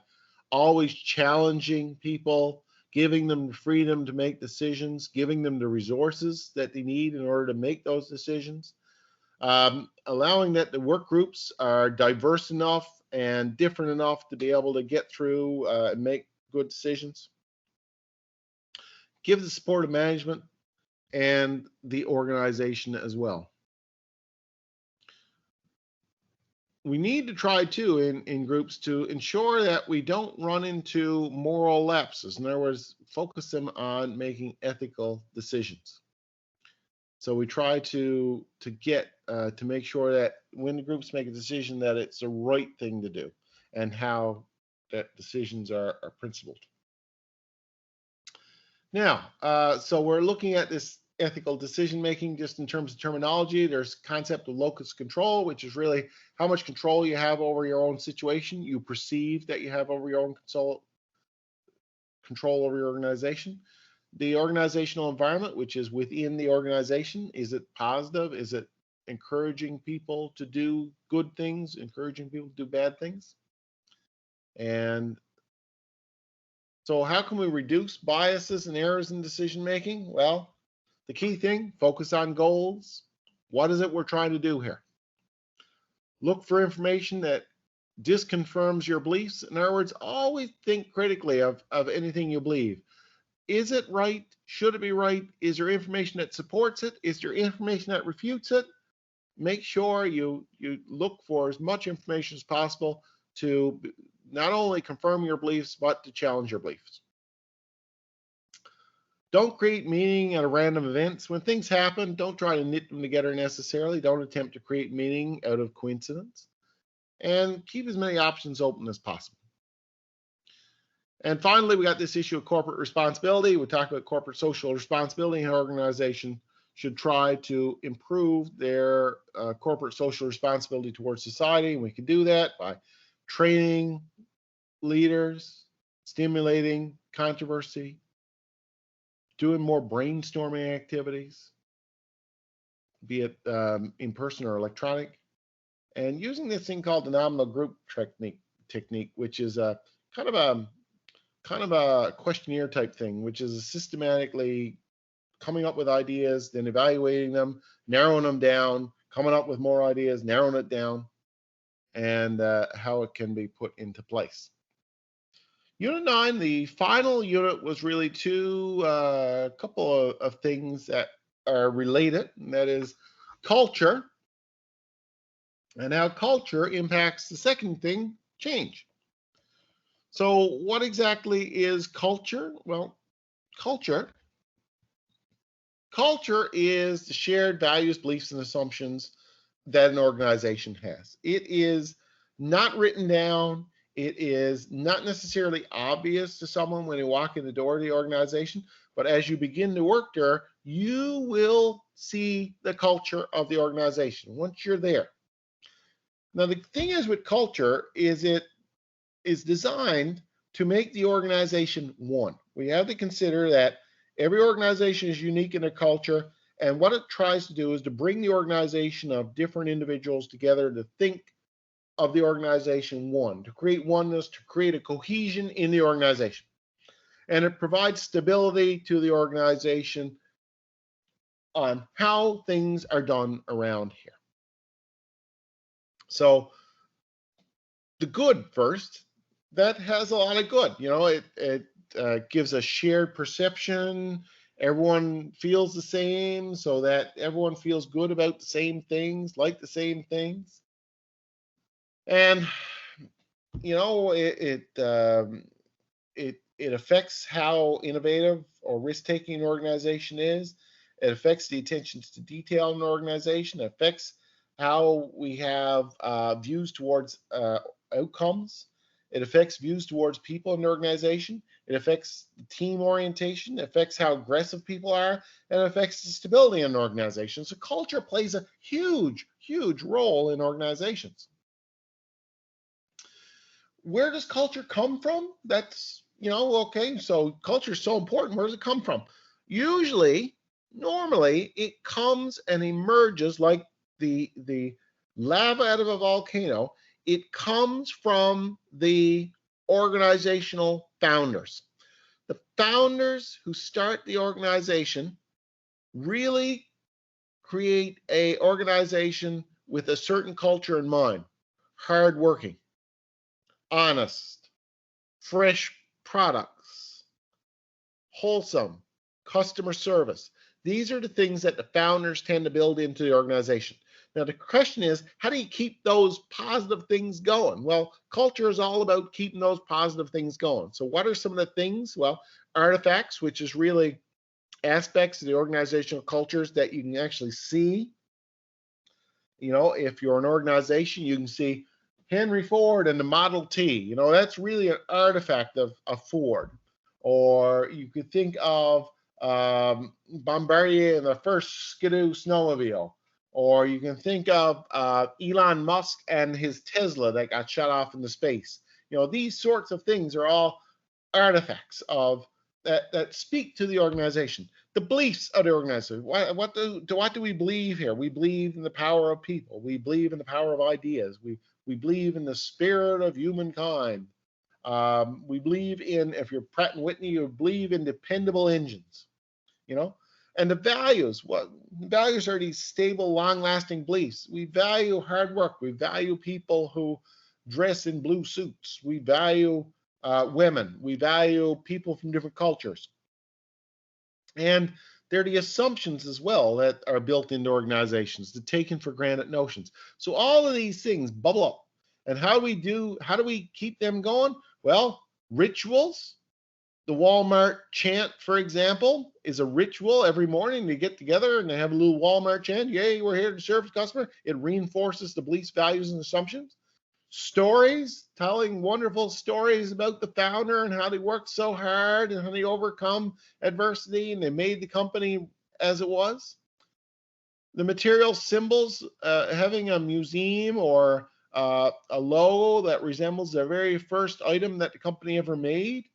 always challenging people, giving them the freedom to make decisions, giving them the resources that they need in order to make those decisions, allowing that the work groups are diverse enough and different enough to be able to get through and make good decisions. Give the support of management and the organization as well. We need to try too in groups to ensure that we don't run into moral lapses. In other words, focus them on making ethical decisions. So we try to get to make sure that when the groups make a decision that it's the right thing to do and how that decisions are principled. Now, so we're looking at this ethical decision making just in terms of terminology. There's a concept of locus control, which is really how much control you have over your own situation. You perceive that you have over your own control over your organization. The organizational environment, which is within the organization, is it positive? Is it encouraging people to do good things, encouraging people to do bad things? And so how can we reduce biases and errors in decision making? Well, the key thing, focus on goals. What is it we're trying to do here? Look for information that disconfirms your beliefs. In other words, always think critically of anything you believe. Is it right? Should it be right? Is there information that supports it? Is there information that refutes it? Make sure you look for as much information as possible to not only confirm your beliefs, but to challenge your beliefs. Don't create meaning out of random events. When things happen, don't try to knit them together necessarily. Don't attempt to create meaning out of coincidence. And keep as many options open as possible. And finally, we got this issue of corporate responsibility. We talked about corporate social responsibility. An organization should try to improve their corporate social responsibility towards society. And we can do that by training leaders, stimulating controversy, doing more brainstorming activities, be it in person or electronic, and using this thing called the nominal group technique, which is a kind of a questionnaire type thing, which is systematically coming up with ideas, then evaluating them, narrowing them down, coming up with more ideas, narrowing it down, and how it can be put into place. Unit 9, the final unit, was really a couple of things that are related, and that is culture, and how culture impacts the second thing, change. So what exactly is culture? Well, culture is the shared values, beliefs, and assumptions that an organization has. It is not written down. It is not necessarily obvious to someone when they walk in the door of the organization, but as you begin to work there, you will see the culture of the organization once you're there. Now, the thing is with culture is it is designed to make the organization one. We have to consider that every organization is unique in their culture, and what it tries to do is to bring the organization of different individuals together to think of the organization one, to create oneness, to create a cohesion in the organization. And it provides stability to the organization on how things are done around here. So the good first, that has a lot of good. You know, it gives a shared perception. Everyone feels the same, so that everyone feels good about the same things, like the same things. And you know, it affects how innovative or risk-taking an organization is. It affects the attention to detail in an organization. It affects how we have views towards outcomes. It affects views towards people in the organization. It affects team orientation. It affects how aggressive people are, and it affects the stability in an organization. So culture plays a huge, huge role in organizations. Where does culture come from? That's, you know, okay, so culture is so important. Where does it come from? Usually, normally, it comes and emerges like the lava out of a volcano. It comes from the organizational founders. The founders who start the organization really create an organization with a certain culture in mind. Hardworking, honest, fresh products, wholesome, customer service. These are the things that the founders tend to build into the organization. Now, the question is, how do you keep those positive things going? Well, culture is all about keeping those positive things going. So what are some of the things? Well, artifacts, which is really aspects of the organizational cultures that you can actually see. You know, if you're an organization, you can see Henry Ford and the Model T. You know, that's really an artifact of Ford. Or you could think of Bombardier and the first Skidoo snowmobile. Or you can think of Elon Musk and his Tesla that got shot off into space. You know, these sorts of things are all artifacts of that speak to the organization. The beliefs of the organization. What do we believe here? We believe in the power of people. We believe in the power of ideas. We believe in the spirit of humankind. We believe in, if you're Pratt & Whitney, you believe in dependable engines, you know? And the values, what values are these stable, long-lasting beliefs? We value hard work. We value people who dress in blue suits. We value women. We value people from different cultures. And they're the assumptions as well that are built into organizations, the taken for granted notions. So all of these things bubble up. And how do we keep them going? Well, rituals. The Walmart chant, for example, is a ritual. Every morning they get together and they have a little Walmart chant. Yay, we're here to serve the customer. It reinforces the beliefs, values, and assumptions. Stories, telling wonderful stories about the founder and how they worked so hard and how they overcome adversity and they made the company as it was. The material symbols, having a museum or a logo that resembles the very first item that the company ever made.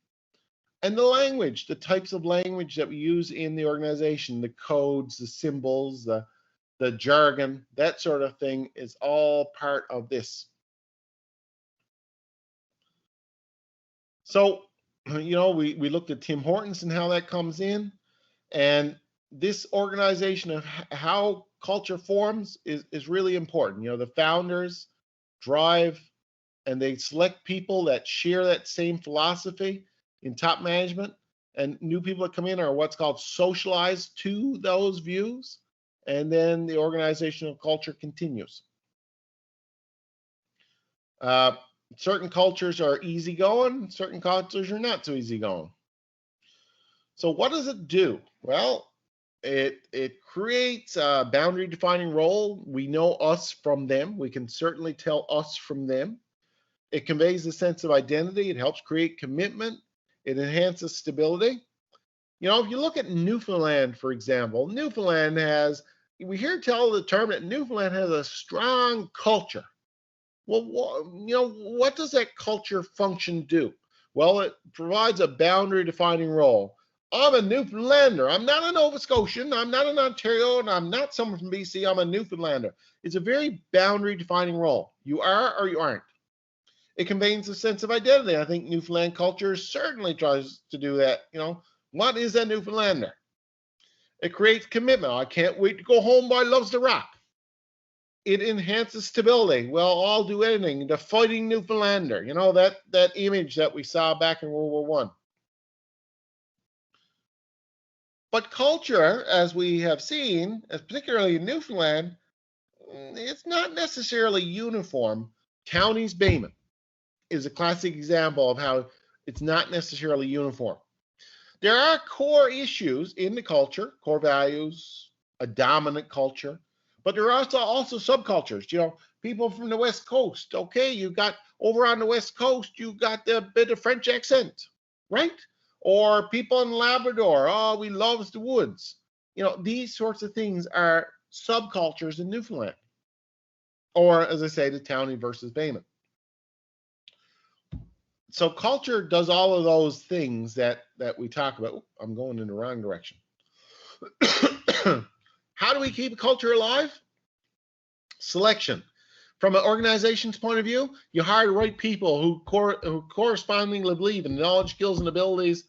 And the language, the types of language that we use in the organization, the codes, the symbols, the jargon, that sort of thing is all part of this. So, you know, we looked at Tim Hortons and how that comes in. And this organization of how culture forms is really important. You know, the founders drive and they select people that share that same philosophy in top management, and new people that come in are what's called socialized to those views, and then the organizational culture continues. Certain cultures are easygoing, certain cultures are not so easygoing. So what does it do? Well, it creates a boundary defining role. We know us from them. We can certainly tell us from them. It conveys a sense of identity. It helps create commitment. It enhances stability. You know, if you look at Newfoundland, for example, Newfoundland has, we hear tell the term that Newfoundland has a strong culture. Well, you know, what does that culture function do? Well, it provides a boundary defining role. I'm a Newfoundlander. I'm not a Nova Scotian. I'm not an Ontario, and I'm not someone from BC. I'm a Newfoundlander. It's a very boundary defining role. You are or you aren't. It conveys a sense of identity. I think Newfoundland culture certainly tries to do that. You know, what is a Newfoundlander? It creates commitment. I can't wait to go home, but I loves to rock. It enhances stability. Well, I'll do anything. The fighting Newfoundlander, you know, that image that we saw back in World War I. But culture, as we have seen, as particularly in Newfoundland, it's not necessarily uniform. Counties Bayman is a classic example of how it's not necessarily uniform. There are core issues in the culture, core values, a dominant culture, but there are also subcultures. You know, people from the West Coast, okay, you got over on the West Coast, you got the bit of French accent, right? Or people in Labrador, oh, we love the woods. You know, these sorts of things are subcultures in Newfoundland. Or, as I say, the Townie versus Bayman. So culture does all of those things that we talk about. Ooh, I'm going in the wrong direction. How do we keep a culture alive? Selection. From an organization's point of view, you hire the right people who correspondingly believe in the knowledge, skills, and abilities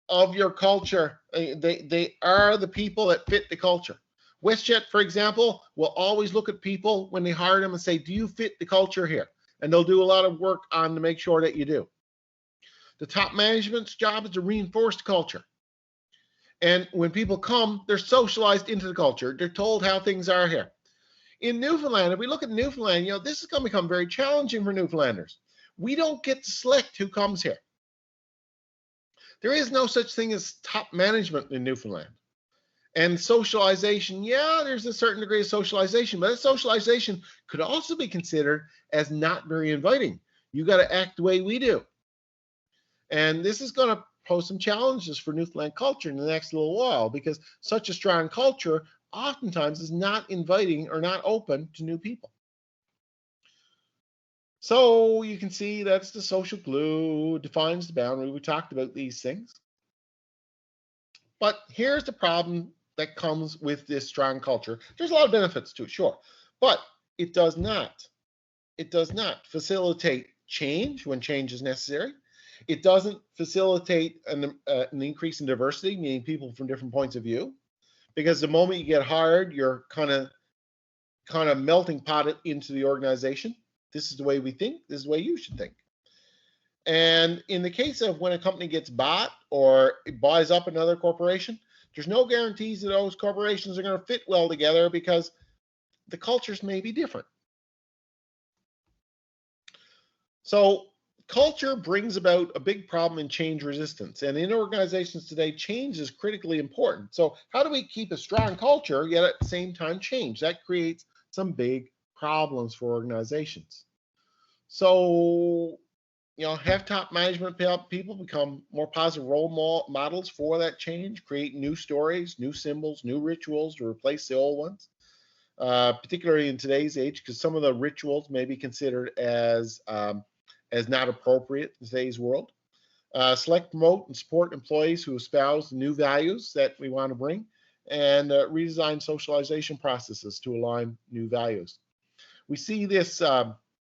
of your culture. They are the people that fit the culture. WestJet, for example, will always look at people when they hire them and say, do you fit the culture here? And they'll do a lot of work on to make sure that you do. The top management's job is to reinforce the culture. And when people come, they're socialized into the culture. They're told how things are here. In Newfoundland, if we look at Newfoundland, you know, this is going to become very challenging for Newfoundlanders. We don't get to select who comes here. There is no such thing as top management in Newfoundland. And socialization, yeah, there's a certain degree of socialization, but that socialization could also be considered as not very inviting. You got to act the way we do. And this is going to pose some challenges for Newfoundland culture in the next little while, because such a strong culture oftentimes is not inviting or not open to new people. So you can see that's the social glue, defines the boundary. We talked about these things. But here's the problem that comes with this strong culture. There's a lot of benefits to it, sure, but it does not facilitate change when change is necessary. It doesn't facilitate an increase in diversity, meaning people from different points of view, because the moment you get hired, you're kind of melting potted into the organization. This is the way we think. This is the way you should think. And in the case of when a company gets bought or it buys up another corporation, there's no guarantees that those corporations are going to fit well together because the cultures may be different. So culture brings about a big problem in change resistance. And in organizations today, change is critically important. So how do we keep a strong culture, yet at the same time change? That creates some big problems for organizations. So, you know, have top management people become more positive role models for that change, create new stories, new symbols, new rituals to replace the old ones, particularly in today's age, because some of the rituals may be considered as not appropriate in today's world. Select, promote, and support employees who espouse new values that we want to bring, and redesign socialization processes to align new values. We see this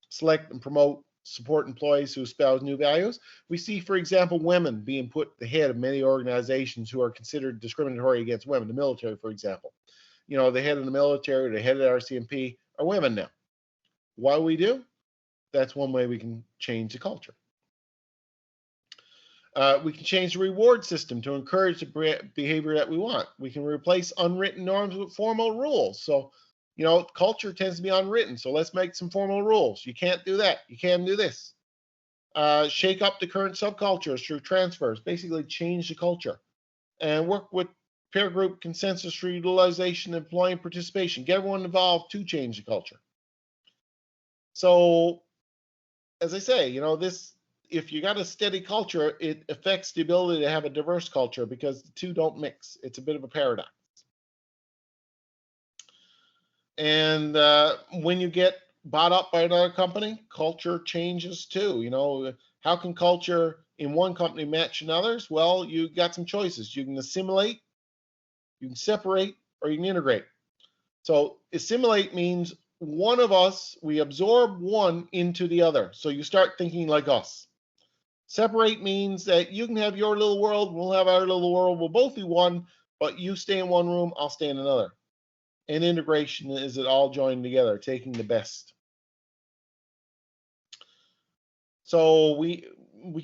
select and promote, support employees who espouse new values. We see, for example, women being put at the head of many organizations who are considered discriminatory against women. The military, for example. You know, the head of the military, the head of the RCMP are women now. Why we do? That's one way we can change the culture. We can change the reward system to encourage the behavior that we want. We can replace unwritten norms with formal rules. So, you know, culture tends to be unwritten. So let's make some formal rules. You can't do that. You can do this. Shake up the current subcultures through transfers. Basically change the culture. And work with peer group consensus for utilization, employee participation. Get everyone involved to change the culture. So, as I say, you know, this, if you got a steady culture, it affects the ability to have a diverse culture because the two don't mix. It's a bit of a paradox. And when you get bought up by another company, culture changes too. You know, how can culture in one company match another's? Well, you got some choices. You can assimilate, you can separate, or you can integrate. So assimilate means one of us, we absorb one into the other. So you start thinking like us. Separate means that you can have your little world, we'll have our little world, we'll both be one, but you stay in one room, I'll stay in another. And integration is it all joined together, taking the best. So we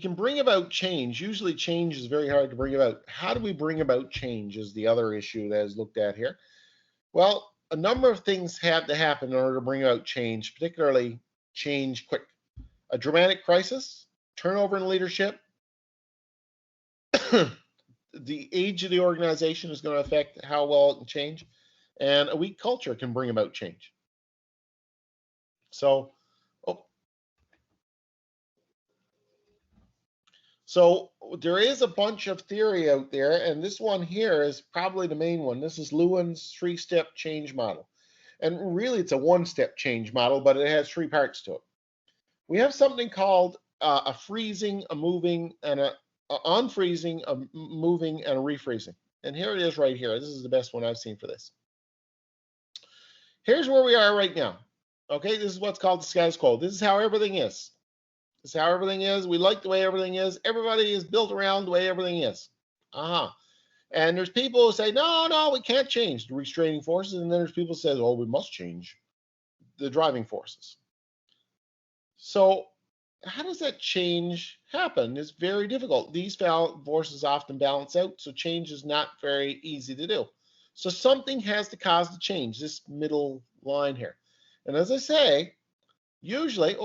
can bring about change. Usually change is very hard to bring about. How do we bring about change is the other issue that is looked at here. Well, a number of things have to happen in order to bring about change, particularly change quick. A dramatic crisis, turnover in leadership, the age of the organization is going to affect how well it can change, and a weak culture can bring about change. So there is a bunch of theory out there, and this one here is probably the main one. This is Lewin's three-step change model. And really, it's a one-step change model, but it has three parts to it. We have something called a freezing, a moving, and a unfreezing, a moving, and a refreezing. And here it is right here. This is the best one I've seen for this. Here's where we are right now. Okay, this is what's called the status quo. This is how everything is. This is how everything is. We like the way everything is. Everybody is built around the way everything is. And there's people who say, no, we can't change the restraining forces. And then there's people who say, oh, we must change the driving forces. So how does that change happen? It's very difficult. These forces often balance out, so change is not very easy to do. So something has to cause the change, this middle line here. And as I say, usually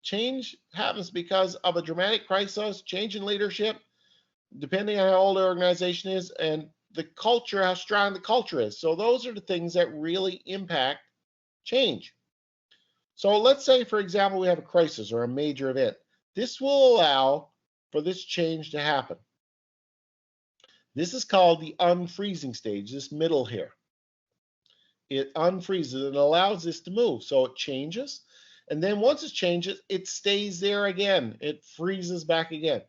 change happens because of a dramatic crisis, change in leadership, depending on how old the organization is, and the culture, how strong the culture is. So those are the things that really impact change. So let's say, for example, we have a crisis or a major event. This will allow for this change to happen. This is called the unfreezing stage, this middle here. It unfreezes and allows this to move. So it changes. And then once it changes, it stays there again. It freezes back again.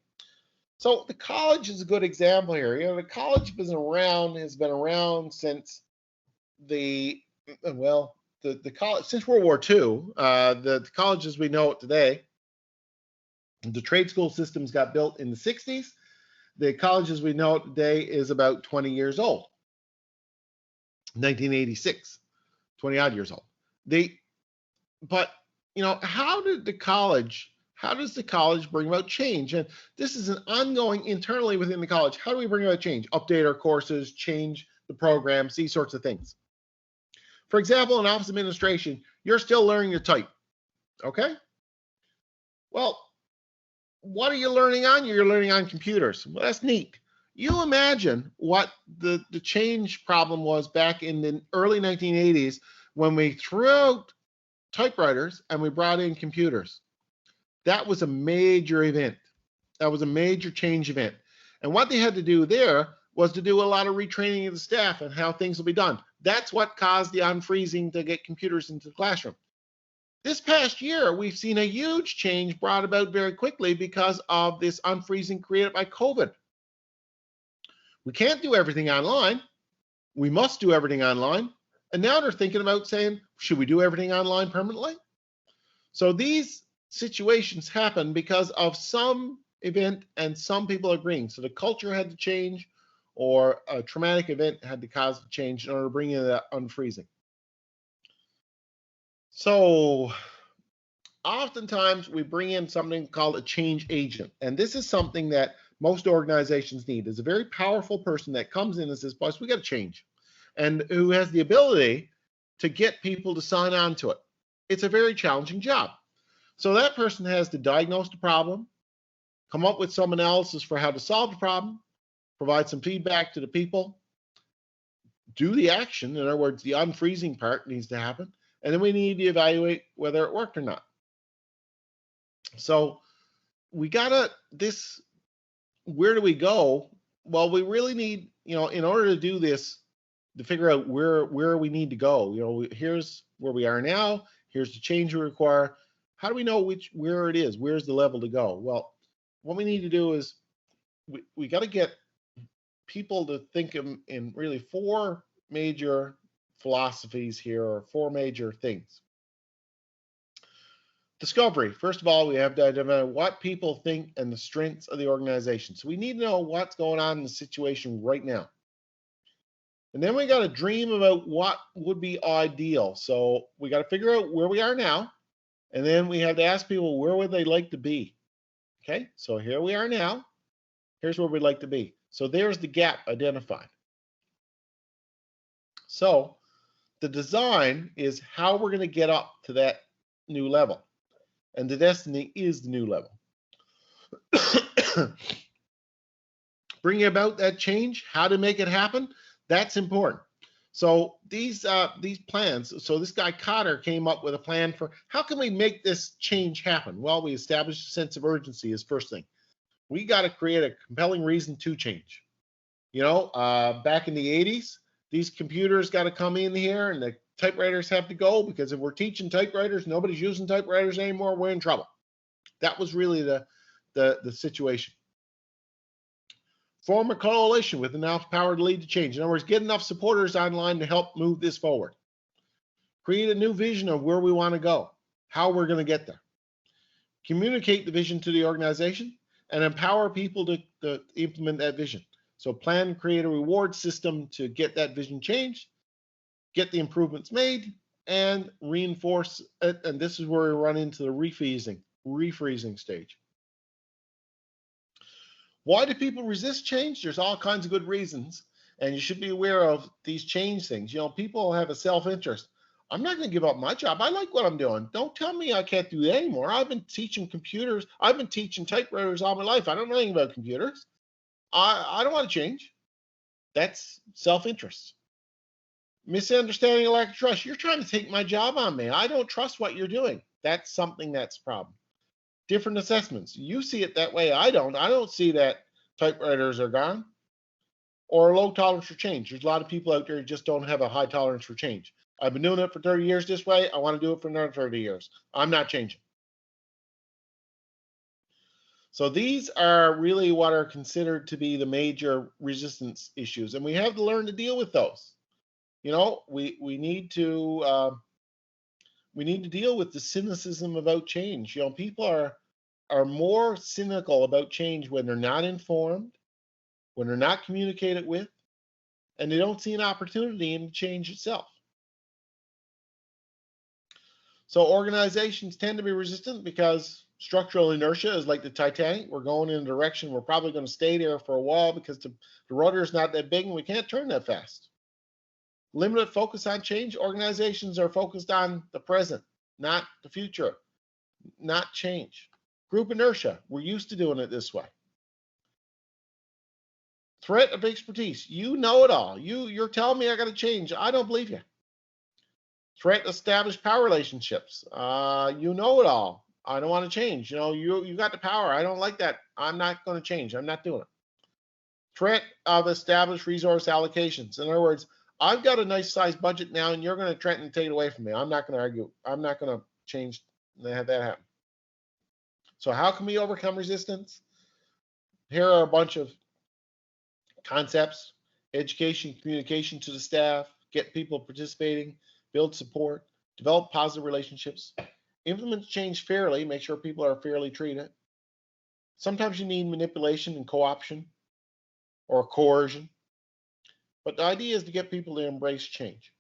So the college is a good example here. You know, the college has been around since the college, since World War II. The college as we know it today, the trade school systems got built in the 60s. The college as we know it today is about 20 years old. 1986, 20 odd years old. But you know, how does the college bring about change? And this is an ongoing internally within the college. How do we bring about change? Update our courses, change the programs, these sorts of things. For example, in office administration, you're still learning to type, okay? Well, what are you learning on? You're learning on computers. Well, that's neat. You imagine what the change problem was back in the early 1980s when we threw out typewriters and we brought in computers. That was a major event. That was a major change event. And what they had to do there was to do a lot of retraining of the staff and how things will be done. That's what caused the unfreezing to get computers into the classroom. This past year, we've seen a huge change brought about very quickly because of this unfreezing created by COVID. We can't do everything online. We must do everything online. And now they're thinking about saying, should we do everything online permanently? So these situations happen because of some event and some people agreeing. So the culture had to change, or a traumatic event had to cause a change in order to bring in that unfreezing. So oftentimes we bring in something called a change agent. And this is something that most organizations need. There's a very powerful person that comes in and says, boss, we got to change. And who has the ability to get people to sign on to it. It's a very challenging job. So that person has to diagnose the problem, come up with some analysis for how to solve the problem, provide some feedback to the people, do the action. In other words, the unfreezing part needs to happen. And then we need to evaluate whether it worked or not. So we where do we go? Well, we really need, in order to do this, to figure out where we need to go. Here's where we are now. Here's the change we require. How do we know where it is? Where's the level to go? Well, what we need to do is we got to get people to think in really four major philosophies here, or four major things. Discovery. First of all, we have to identify what people think and the strengths of the organization. So we need to know what's going on in the situation right now. And then we got to dream about what would be ideal. So we got to figure out where we are now. And then we have to ask people, where would they like to be? Okay, so here we are now. Here's where we'd like to be. So there's the gap identified. So the design is how we're going to get up to that new level. And the destiny is the new level. Bringing about that change, how to make it happen, that's important. So these plans, so this guy Cotter came up with a plan for how can we make this change happen? Well, we established a sense of urgency as first thing. We got to create a compelling reason to change. You know, back in the 80s, these computers got to come in here and the typewriters have to go, because if we're teaching typewriters, nobody's using typewriters anymore, we're in trouble. That was really the situation. Form a coalition with enough power to lead to change. In other words, get enough supporters online to help move this forward. Create a new vision of where we want to go, how we're going to get there. Communicate the vision to the organization and empower people to implement that vision. So plan and create a reward system to get that vision changed, get the improvements made, and reinforce it. And this is where we run into the refreezing stage. Why do people resist change? There's all kinds of good reasons, and you should be aware of these change things. You know, people have a self-interest. I'm not going to give up my job. I like what I'm doing. Don't tell me I can't do that anymore. I've been teaching computers. I've been teaching typewriters all my life. I don't know anything about computers. I don't want to change. That's self-interest. Misunderstanding and lack of trust. You're trying to take my job on me. I don't trust what you're doing. That's something that's a problem. Different assessments. You see it that way. I don't. I don't see that typewriters are gone. Or low tolerance for change. There's a lot of people out there who just don't have a high tolerance for change. I've been doing it for 30 years this way. I want to do it for another 30 years. I'm not changing. So these are really what are considered to be the major resistance issues, and we have to learn to deal with those. You know, we need to deal with the cynicism about change. You know, people are more cynical about change when they're not informed, when they're not communicated with, and they don't see an opportunity in the change itself. So organizations tend to be resistant because structural inertia is like the Titanic. We're going in a direction, we're probably going to stay there for a while because the rudder is not that big and we can't turn that fast. Limited focus on change. Organizations are focused on the present, not the future, not change. Group inertia. We're used to doing it this way. Threat of expertise. You know it all. You're telling me I got to change. I don't believe you. Threat established power relationships. You know it all. I don't want to change. You know, you got the power. I don't like that. I'm not going to change. I'm not doing it. Threat of established resource allocations. In other words, I've got a nice size budget now, and you're going to threaten to take it away from me. I'm not going to argue. I'm not going to change and have that happen. So how can we overcome resistance? Here are a bunch of concepts: education, communication to the staff, get people participating, build support, develop positive relationships, implement change fairly, make sure people are fairly treated. Sometimes you need manipulation and co-option or coercion, but the idea is to get people to embrace change.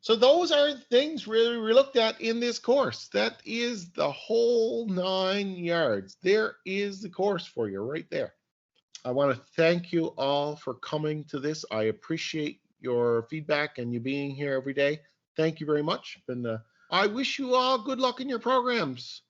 So those are things really we looked at in this course. That is the whole 9 yards. There is the course for you right there. I want to thank you all for coming to this. I appreciate your feedback and you being here every day. Thank you very much. I wish you all good luck in your programs.